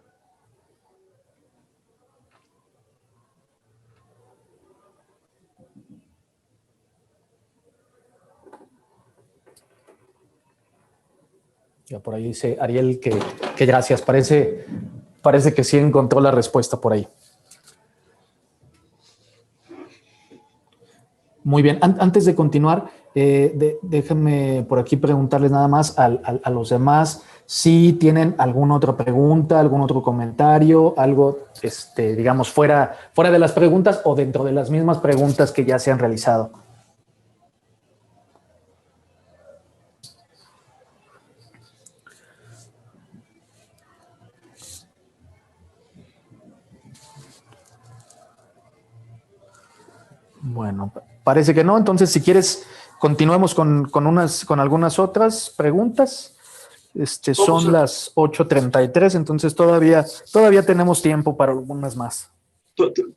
Ya por ahí dice Ariel que gracias. Parece que sí encontró la respuesta por ahí. Muy bien. Antes de continuar, déjenme por aquí preguntarles nada más a los demás si tienen alguna otra pregunta, algún otro comentario, algo, digamos, fuera de las preguntas o dentro de las mismas preguntas que ya se han realizado. Bueno, parece que no. Entonces, si quieres, continuemos con algunas otras preguntas. Son las 8:33, entonces todavía tenemos tiempo para algunas más.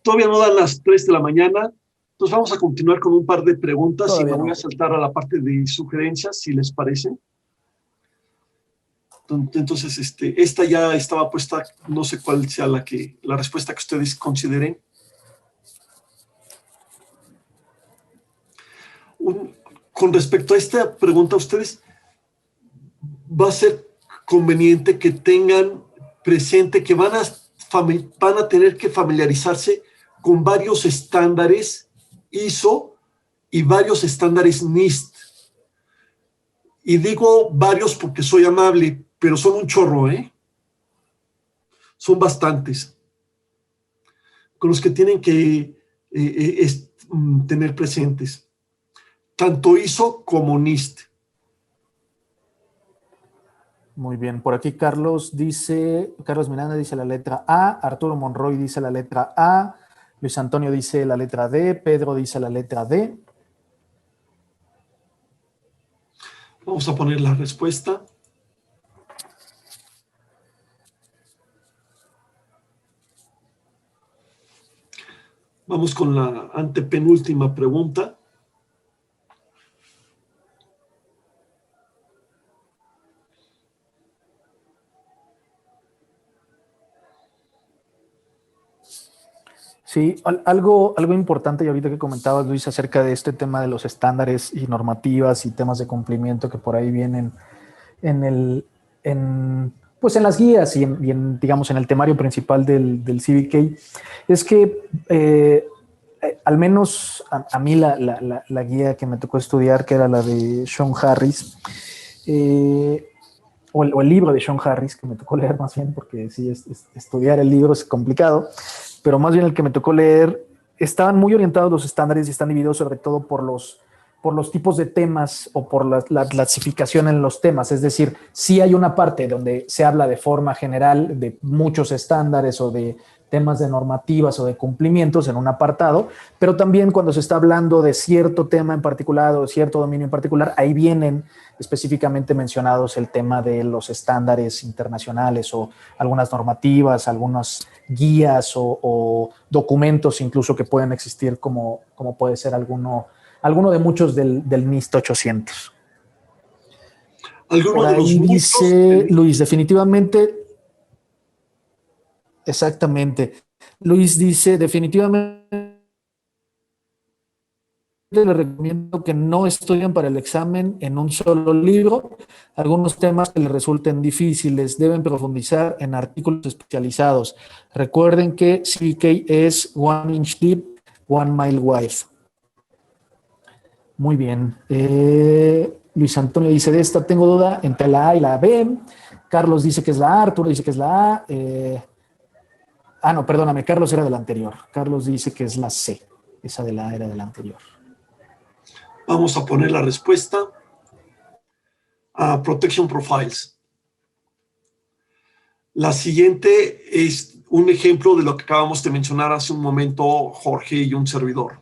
Todavía no dan las 3 de la mañana. Entonces vamos a continuar con un par de preguntas Todavía y me voy no. a saltar a la parte de sugerencias, si les parece. Entonces, esta ya estaba puesta, no sé cuál sea la respuesta que ustedes consideren. Con respecto a esta pregunta, ustedes, va a ser conveniente que tengan presente que van a tener que familiarizarse con varios estándares ISO y varios estándares NIST. Y digo varios porque soy amable, pero son un chorro, ¿eh? Son bastantes. con los que tienen que tener presentes, tanto ISO como NIST. Muy bien, por aquí Carlos Miranda dice la letra A, Arturo Monroy dice la letra A, Luis Antonio dice la letra D, Pedro dice la letra D. Vamos a poner la respuesta. Vamos con la antepenúltima pregunta. Sí, algo importante y ahorita que comentabas, Luis, acerca de este tema de los estándares y normativas y temas de cumplimiento que por ahí vienen pues en las guías digamos, en el temario principal del CBK, es que al menos a mí la guía que me tocó estudiar, que era la de Sean Harris, o el libro de Sean Harris, que me tocó leer más bien, porque sí, estudiar el libro es complicado, pero más bien el que me tocó leer, estaban muy orientados los estándares y están divididos sobre todo por los tipos de temas o por la clasificación en los temas. Es decir, sí hay una parte donde se habla de forma general de muchos estándares o de temas de normativas o de cumplimientos en un apartado, pero también cuando se está hablando de cierto tema en particular o cierto dominio en particular, ahí vienen específicamente mencionados el tema de los estándares internacionales o algunas normativas, algunas guías o documentos incluso que pueden existir como puede ser alguno de muchos del NIST 800. Alguno Por de los ahí muchos. dice Luis, definitivamente, exactamente. Luis dice, definitivamente les recomiendo que no estudien para el examen en un solo libro. Algunos temas que les resulten difíciles deben profundizar en artículos especializados. Recuerden que CBK es 1 inch deep, 1 mile wide. Muy bien. Luis Antonio dice, de esta tengo duda entre la A y la B. Carlos dice que es la A, Arturo dice que es la A. No, perdóname, Carlos era del anterior. Carlos dice que es la C. Esa de la A era del anterior. Vamos a poner la respuesta a Protection Profiles. La siguiente es un ejemplo de lo que acabamos de mencionar hace un momento Jorge y un servidor.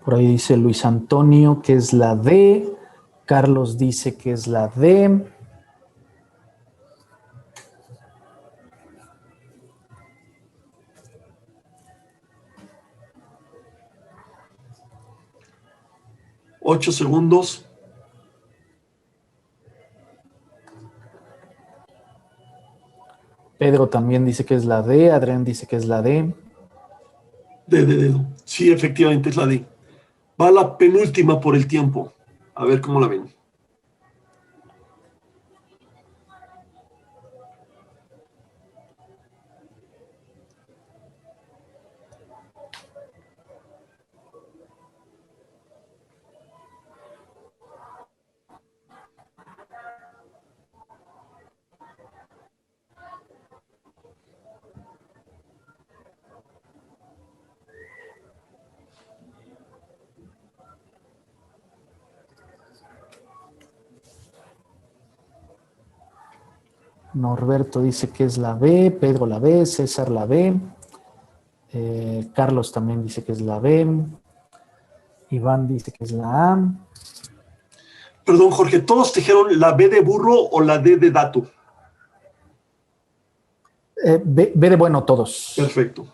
Por ahí dice Luis Antonio que es la D. Carlos dice que es la D. Ocho segundos. Pedro también dice que es la D. Adrián dice que es la D. Dedo. Sí, efectivamente es la D. Va la penúltima por el tiempo. A ver cómo la ven. Norberto dice que es la B. Pedro la B. César la B. Carlos también dice que es la B. Iván dice que es la A. Perdón, Jorge, ¿todos dijeron la B de burro o la D de dato? B de bueno, todos. Perfecto.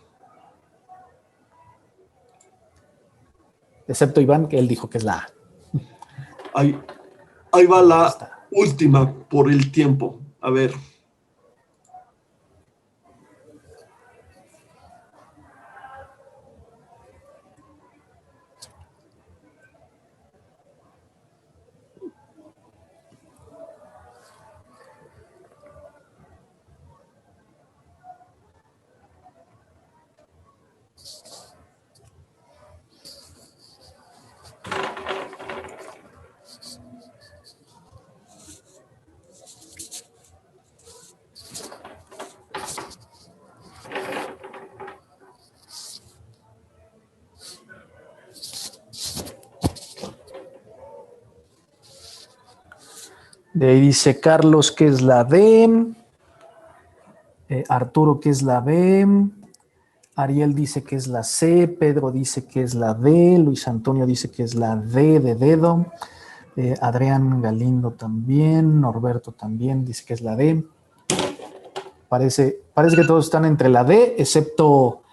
Excepto Iván, que él dijo que es la A. Ahí va la última por el tiempo. A ver. De ahí dice Carlos que es la D, Arturo que es la B, Ariel dice que es la C, Pedro dice que es la D, Luis Antonio dice que es la D de dedo, Adrián Galindo también, Norberto también dice que es la D. Parece que todos están entre la D, excepto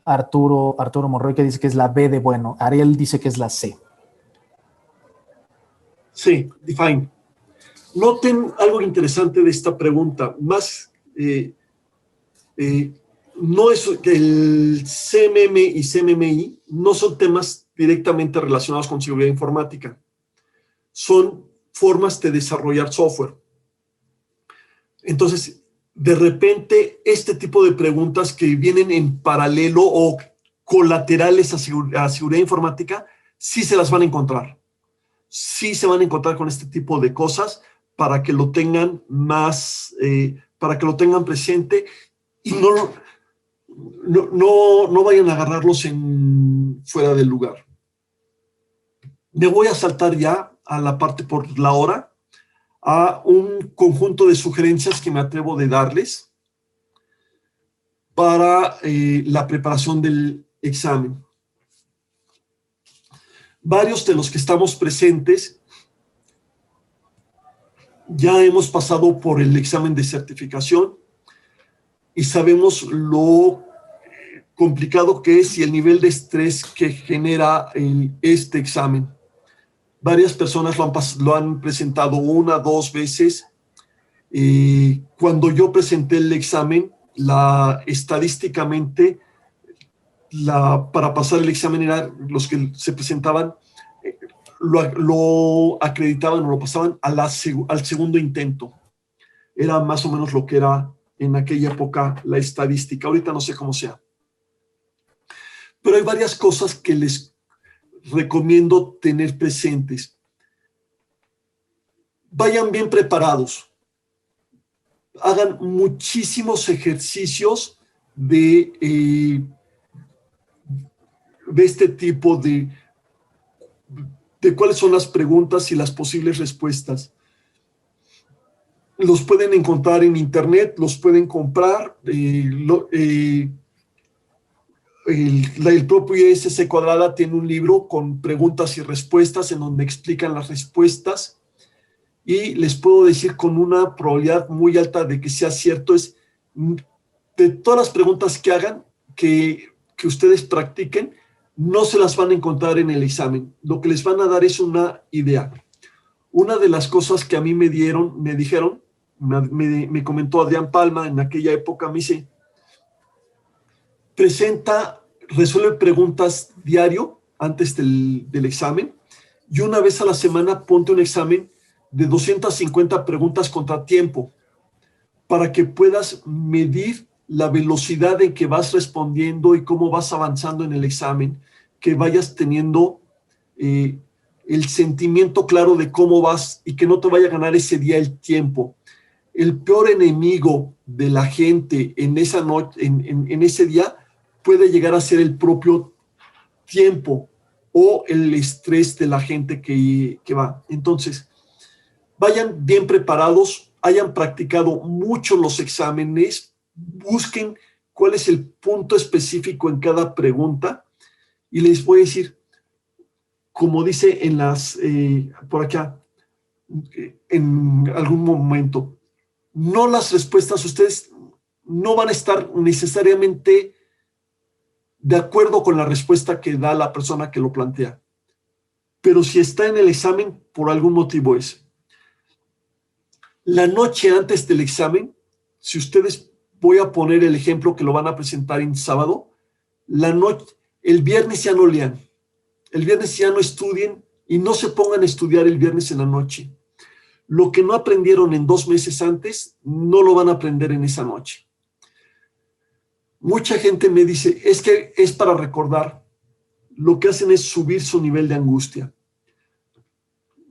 Arturo Monroy, que dice que es la B de bueno. Ariel dice que es la C. Sí, define. Noten algo interesante de esta pregunta. Más, no es que el CMM y CMMI no son temas directamente relacionados con seguridad informática. Son formas de desarrollar software. Entonces, de repente, este tipo de preguntas que vienen en paralelo o colaterales a seguridad informática, sí se las van a encontrar. Sí se van a encontrar con este tipo de cosas para que lo tengan más, para que lo tengan presente y no vayan a agarrarlos fuera del lugar. Me voy a saltar ya a la parte por la hora, a un conjunto de sugerencias que me atrevo de darles para la preparación del examen. Varios de los que estamos presentes ya hemos pasado por el examen de certificación y sabemos lo complicado que es y el nivel de estrés que genera este examen. Varias personas lo han presentado 1, 2 veces. Cuando yo presenté el examen, estadísticamente, para pasar el examen, los que se presentaban lo acreditaban o lo pasaban al segundo intento. Era más o menos lo que era en aquella época la estadística. Ahorita no sé cómo sea. Pero hay varias cosas que les recomiendo tener presentes. Vayan bien preparados. Hagan muchísimos ejercicios de este tipo de cuáles son las preguntas y las posibles respuestas. Los pueden encontrar en internet, los pueden comprar. El propio ISC Cuadrada tiene un libro con preguntas y respuestas en donde explican las respuestas y les puedo decir con una probabilidad muy alta de que sea cierto, es de todas las preguntas que hagan, que ustedes practiquen, no se las van a encontrar en el examen. Lo que les van a dar es una idea. Una de las cosas que a mí me dijeron, me comentó Adrián Palma en aquella época, me dice, resuelve preguntas diario antes del examen y una vez a la semana ponte un examen de 250 preguntas contra tiempo para que puedas medir la velocidad en que vas respondiendo y cómo vas avanzando en el examen, que vayas teniendo el sentimiento claro de cómo vas y que no te vaya a ganar ese día el tiempo. El peor enemigo de la gente en ese día puede llegar a ser el propio tiempo o el estrés de la gente que va. Entonces, vayan bien preparados, hayan practicado mucho los exámenes, busquen cuál es el punto específico en cada pregunta y les voy a decir, como dice por acá, en algún momento, no las respuestas, ustedes no van a estar necesariamente de acuerdo con la respuesta que da la persona que lo plantea, pero si está en el examen, por algún motivo es. La noche antes del examen, si ustedes, voy a poner el ejemplo que lo van a presentar en sábado, el viernes ya no lean, el viernes ya no estudien y no se pongan a estudiar el viernes en la noche. Lo que no aprendieron en 2 meses antes, no lo van a aprender en esa noche. Mucha gente me dice, es que es para recordar. Lo que hacen es subir su nivel de angustia.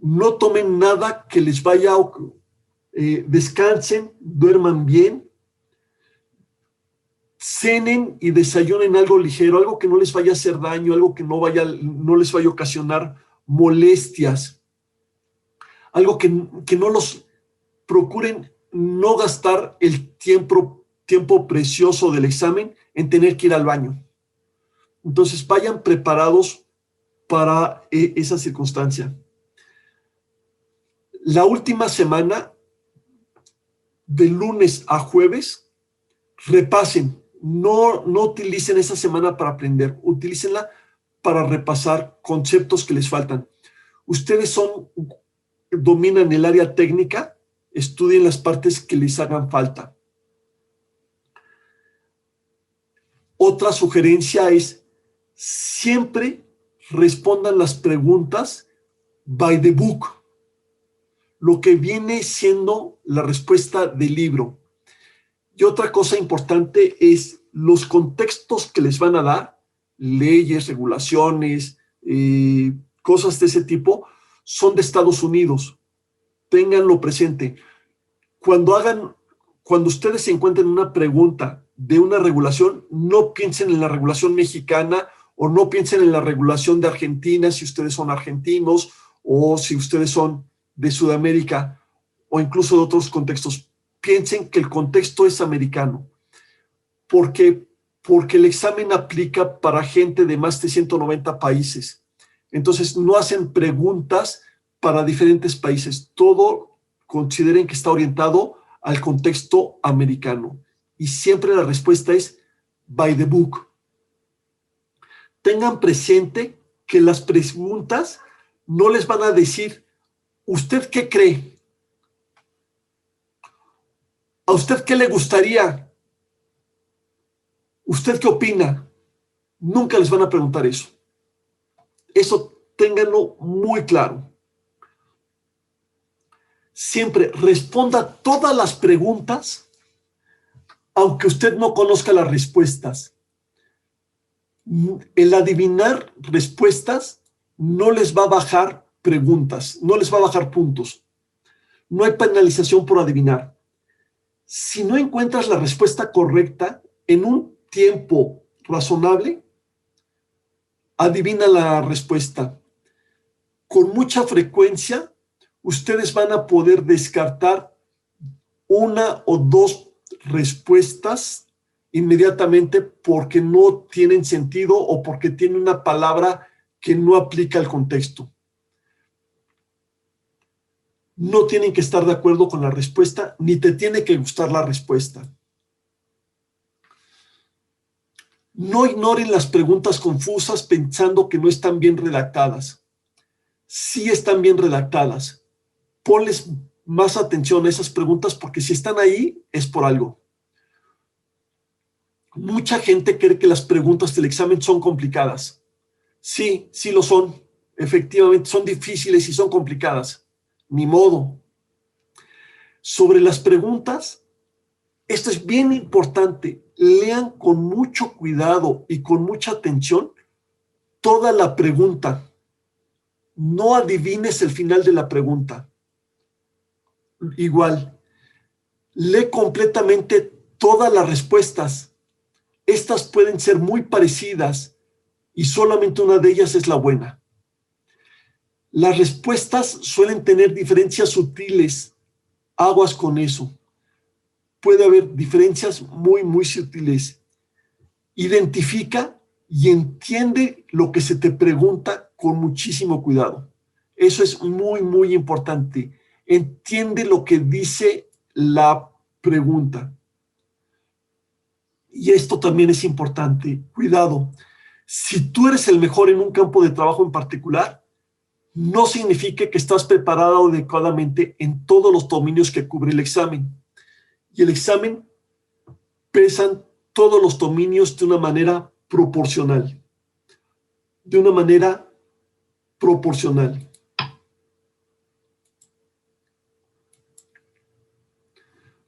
No tomen nada que les vaya a... descansen, duerman bien, cenen y desayunen algo ligero, algo que no les vaya a hacer daño, algo que no les vaya a ocasionar molestias, algo que no los procuren no gastar el tiempo precioso del examen en tener que ir al baño. Entonces, vayan preparados para esa circunstancia. La última semana, de lunes a jueves, repasen. No utilicen esa semana para aprender, utilícenla para repasar conceptos que les faltan. Ustedes dominan el área técnica, estudien las partes que les hagan falta. Otra sugerencia es, siempre respondan las preguntas by the book, lo que viene siendo la respuesta del libro. Y otra cosa importante es los contextos que les van a dar, leyes, regulaciones, cosas de ese tipo, son de Estados Unidos. Ténganlo presente. Cuando ustedes se encuentren una pregunta de una regulación, no piensen en la regulación mexicana o no piensen en la regulación de Argentina si ustedes son argentinos o si ustedes son de Sudamérica o incluso de otros contextos. Piensen que el contexto es americano. Porque el examen aplica para gente de más de 190 países. Entonces, no hacen preguntas para diferentes países. Todo consideren que está orientado al contexto americano. Y siempre la respuesta es by the book. Tengan presente que las preguntas no les van a decir, ¿usted qué cree? ¿A usted qué le gustaría? ¿Usted qué opina? Nunca les van a preguntar eso. Eso ténganlo muy claro. Siempre responda todas las preguntas, aunque usted no conozca las respuestas. El adivinar respuestas no les va a bajar preguntas, no les va a bajar puntos. No hay penalización por adivinar. Si no encuentras la respuesta correcta en un tiempo razonable, adivina la respuesta. Con mucha frecuencia, ustedes van a poder descartar una o dos respuestas inmediatamente porque no tienen sentido o porque tiene una palabra que no aplica al contexto. No tienen que estar de acuerdo con la respuesta, ni te tiene que gustar la respuesta. No ignoren las preguntas confusas pensando que no están bien redactadas. Sí están bien redactadas. Ponles más atención a esas preguntas porque si están ahí es por algo. Mucha gente cree que las preguntas del examen son complicadas. Sí, sí lo son. Efectivamente, son difíciles y son complicadas. Ni modo. Sobre las preguntas, esto es bien importante. Lean con mucho cuidado y con mucha atención toda la pregunta. No adivines el final de la pregunta. Igual, lee completamente todas las respuestas. Estas pueden ser muy parecidas y solamente una de ellas es la buena. Las respuestas suelen tener diferencias sutiles. Aguas con eso. Puede haber diferencias muy, muy sutiles. Identifica y entiende lo que se te pregunta con muchísimo cuidado. Eso es muy, muy importante. Entiende lo que dice la pregunta. Y esto también es importante. Cuidado. Si tú eres el mejor en un campo de trabajo en particular, no significa que estás preparado adecuadamente en todos los dominios que cubre el examen. Y el examen pesan todos los dominios de una manera proporcional. De una manera proporcional.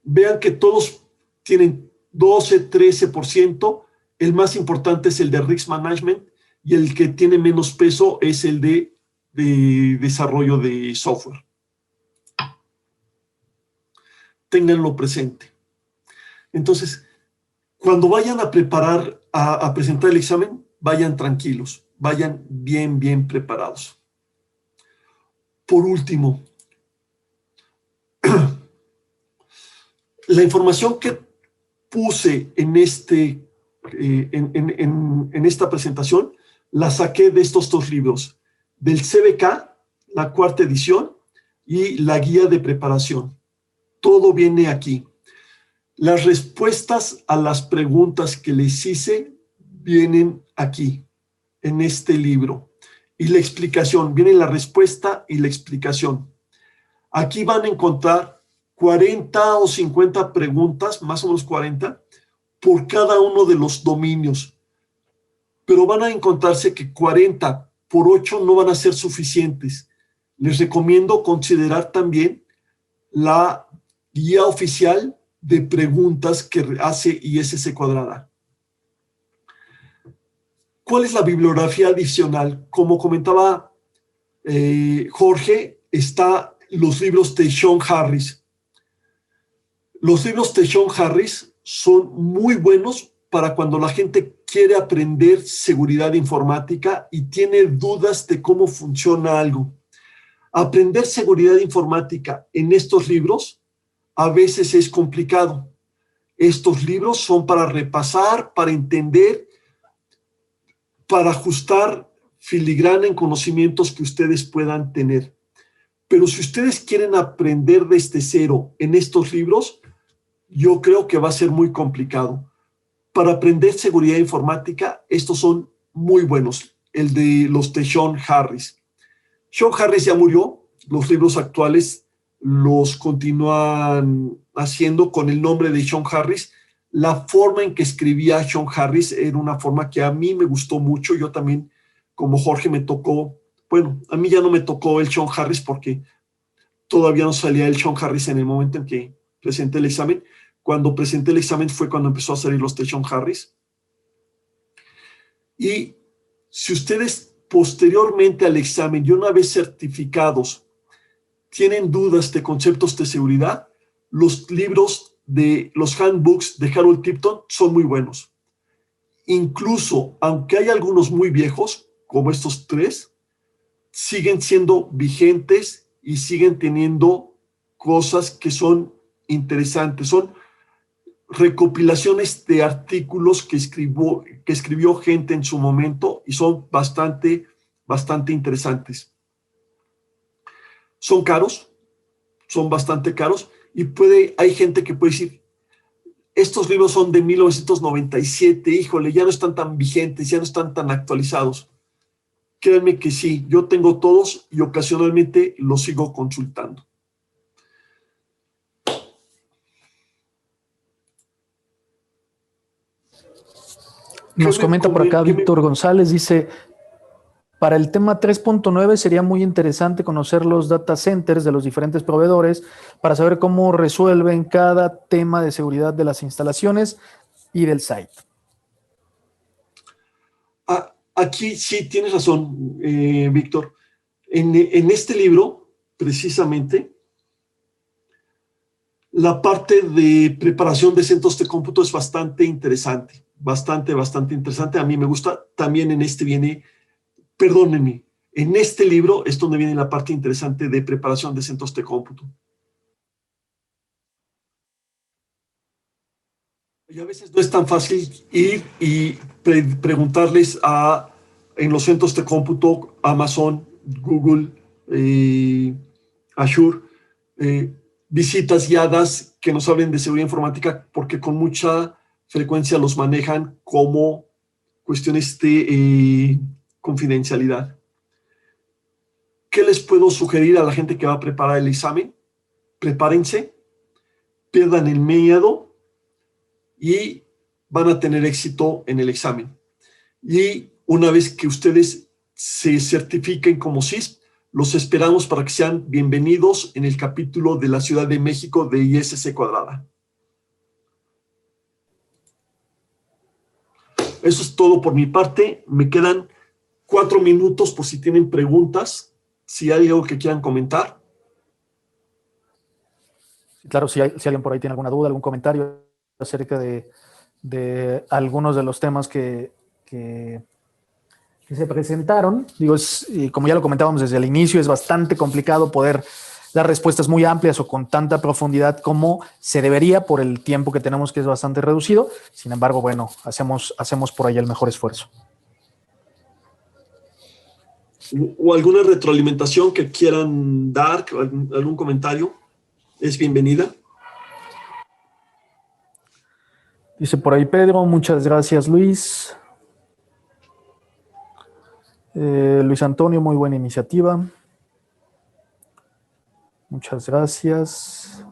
Vean que todos tienen 12, 13%. El más importante es el de Risk Management y el que tiene menos peso es el de desarrollo de software. Ténganlo presente. Entonces, cuando vayan a preparar, a presentar el examen, vayan tranquilos, vayan bien, bien preparados. Por último, La información que puse en, en esta presentación la saqué de estos dos libros, del CBK, la cuarta edición, y la guía de preparación. Todo viene aquí. Las respuestas a las preguntas que les hice vienen aquí, en este libro. Y la explicación, viene la respuesta y la explicación. Aquí van a encontrar 40 o 50 preguntas, más o menos 40, por cada uno de los dominios. Pero van a encontrarse que 40 por 8 no van a ser suficientes. Les recomiendo considerar también la guía oficial de preguntas que hace ISC Cuadrada. ¿Cuál es la bibliografía adicional? Como comentaba Jorge, está los libros de Sean Harris. Los libros de Sean Harris son muy buenos para cuando la gente quiere aprender seguridad informática y tiene dudas de cómo funciona algo. Aprender seguridad informática en estos libros a veces es complicado. Estos libros son para repasar, para entender, para ajustar filigrana en conocimientos que ustedes puedan tener. Pero si ustedes quieren aprender desde cero en estos libros, yo creo que va a ser muy complicado. Para aprender seguridad informática, estos son muy buenos, los de Sean Harris. Sean Harris ya murió, los libros actuales los continúan haciendo con el nombre de Sean Harris. La forma en que escribía Sean Harris era una forma que a mí me gustó mucho. Yo también, como Jorge, me tocó, bueno, a mí ya no me tocó el Sean Harris porque todavía no salía el Sean Harris en el momento en que presenté el examen. Cuando presenté el examen fue cuando empezó a salir los de Sean Harris. Y si ustedes posteriormente al examen y una vez certificados tienen dudas de conceptos de seguridad, los libros de los handbooks de Harold Tipton son muy buenos. Incluso, aunque hay algunos muy viejos, como estos tres, siguen siendo vigentes y siguen teniendo cosas que son interesantes. Son recopilaciones de artículos que escribió gente en su momento y son bastante interesantes. Son caros, son bastante caros y hay gente que puede decir, estos libros son de 1997, híjole, ya no están tan vigentes, ya no están tan actualizados. Créanme que sí, yo tengo todos y ocasionalmente los sigo consultando. Nos comenta por acá Víctor González, dice, para el tema 3.9 sería muy interesante conocer los data centers de los diferentes proveedores para saber cómo resuelven cada tema de seguridad de las instalaciones y del site. Aquí sí tienes razón, Víctor. En este libro, precisamente, la parte de preparación de centros de cómputo es bastante interesante. Bastante interesante. A mí me gusta. También en este viene, perdónenme, en este libro es donde viene la parte interesante de preparación de centros de cómputo. Y a veces no es tan fácil ir y preguntarles en los centros de cómputo, Amazon, Google, Azure, visitas guiadas que nos hablen de seguridad informática, porque con mucha frecuencia los manejan como cuestiones de confidencialidad. ¿Qué les puedo sugerir a la gente que va a preparar el examen? Prepárense, pierdan el miedo y van a tener éxito en el examen. Y una vez que ustedes se certifiquen como CISP, los esperamos para que sean bienvenidos en el capítulo de la Ciudad de México de ISC Cuadrada. Eso es todo por mi parte. Me quedan 4 minutos por si tienen preguntas, si hay algo que quieran comentar. Claro, si alguien por ahí tiene alguna duda, algún comentario acerca de algunos de los temas que se presentaron. Digo, como ya lo comentábamos desde el inicio, es bastante complicado poder dar respuestas muy amplias o con tanta profundidad como se debería por el tiempo que tenemos, que es bastante reducido. Sin embargo, bueno, hacemos por ahí el mejor esfuerzo. ¿O alguna retroalimentación que quieran dar, algún comentario? Es bienvenida. Dice por ahí Pedro, muchas gracias Luis. Luis Antonio, muy buena iniciativa. Muchas gracias.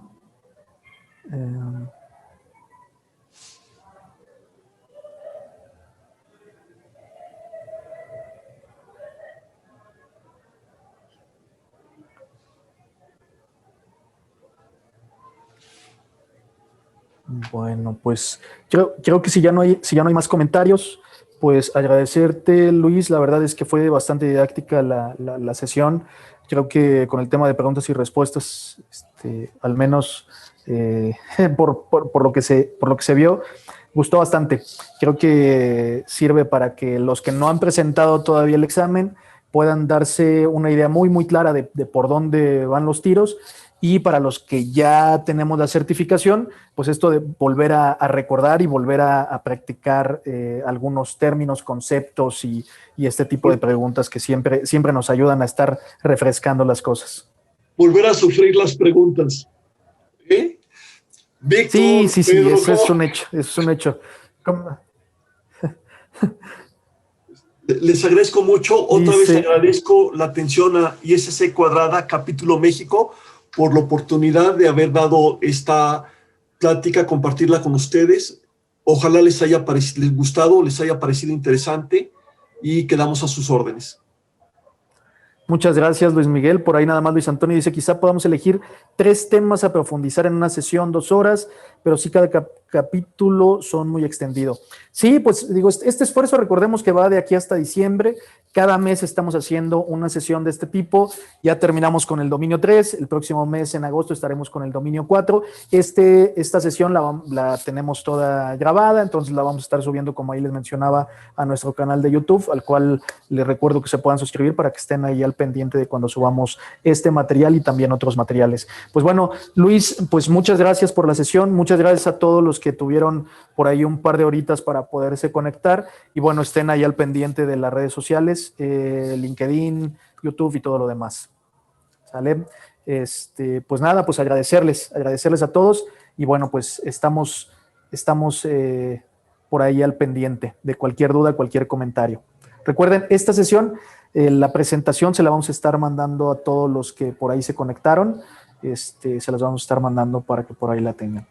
Bueno, pues creo que si ya no hay más comentarios, pues agradecerte, Luis. La verdad es que fue bastante didáctica la sesión. Creo que con el tema de preguntas y respuestas, al menos por lo que se vio, gustó bastante. Creo que sirve para que los que no han presentado todavía el examen puedan darse una idea muy, muy clara de por dónde van los tiros. Y para los que ya tenemos la certificación, pues esto de volver a recordar y volver a practicar algunos términos, conceptos y este tipo de preguntas que siempre nos ayudan a estar refrescando las cosas. Volver a sufrir las preguntas. ¿Eh? Víctor, Sí, Pedro, eso es un hecho, eso es un hecho. Les agradezco mucho. Otra vez agradezco la atención a ISC Cuadrada, Capítulo México, por la oportunidad de haber dado esta plática, compartirla con ustedes. Ojalá les gustado, les haya parecido interesante y quedamos a sus órdenes. Muchas gracias, Luis Miguel. Por ahí nada más Luis Antonio dice, quizá podamos elegir 3 temas a profundizar en una sesión, 2 horas, pero sí cada capítulo son muy extendido. Sí, pues digo, este esfuerzo recordemos que va de aquí hasta diciembre. Cada mes estamos haciendo una sesión de este tipo. Ya terminamos con el dominio 3. El próximo mes, en agosto, estaremos con el dominio 4. Esta sesión la tenemos toda grabada, entonces la vamos a estar subiendo, como ahí les mencionaba, a nuestro canal de YouTube, al cual les recuerdo que se puedan suscribir para que estén ahí al pendiente de cuando subamos este material y también otros materiales. Pues bueno, Luis, pues muchas gracias por la sesión. Muchas gracias a todos los que tuvieron por ahí un par de horitas para poderse conectar y bueno, estén ahí al pendiente de las redes sociales, LinkedIn, YouTube y todo lo demás. ¿Sale? Pues nada, pues agradecerles a todos y bueno, pues estamos por ahí al pendiente de cualquier duda, cualquier comentario. Recuerden, esta sesión, la presentación se la vamos a estar mandando a todos los que por ahí se conectaron, se las vamos a estar mandando para que por ahí la tengan.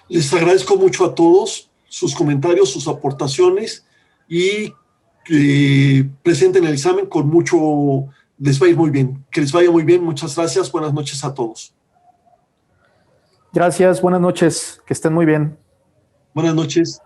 Les agradezco mucho a todos sus comentarios, sus aportaciones y presenten el examen con mucho, les va a ir muy bien. Que les vaya muy bien, muchas gracias, buenas noches a todos. Gracias, buenas noches, que estén muy bien. Buenas noches.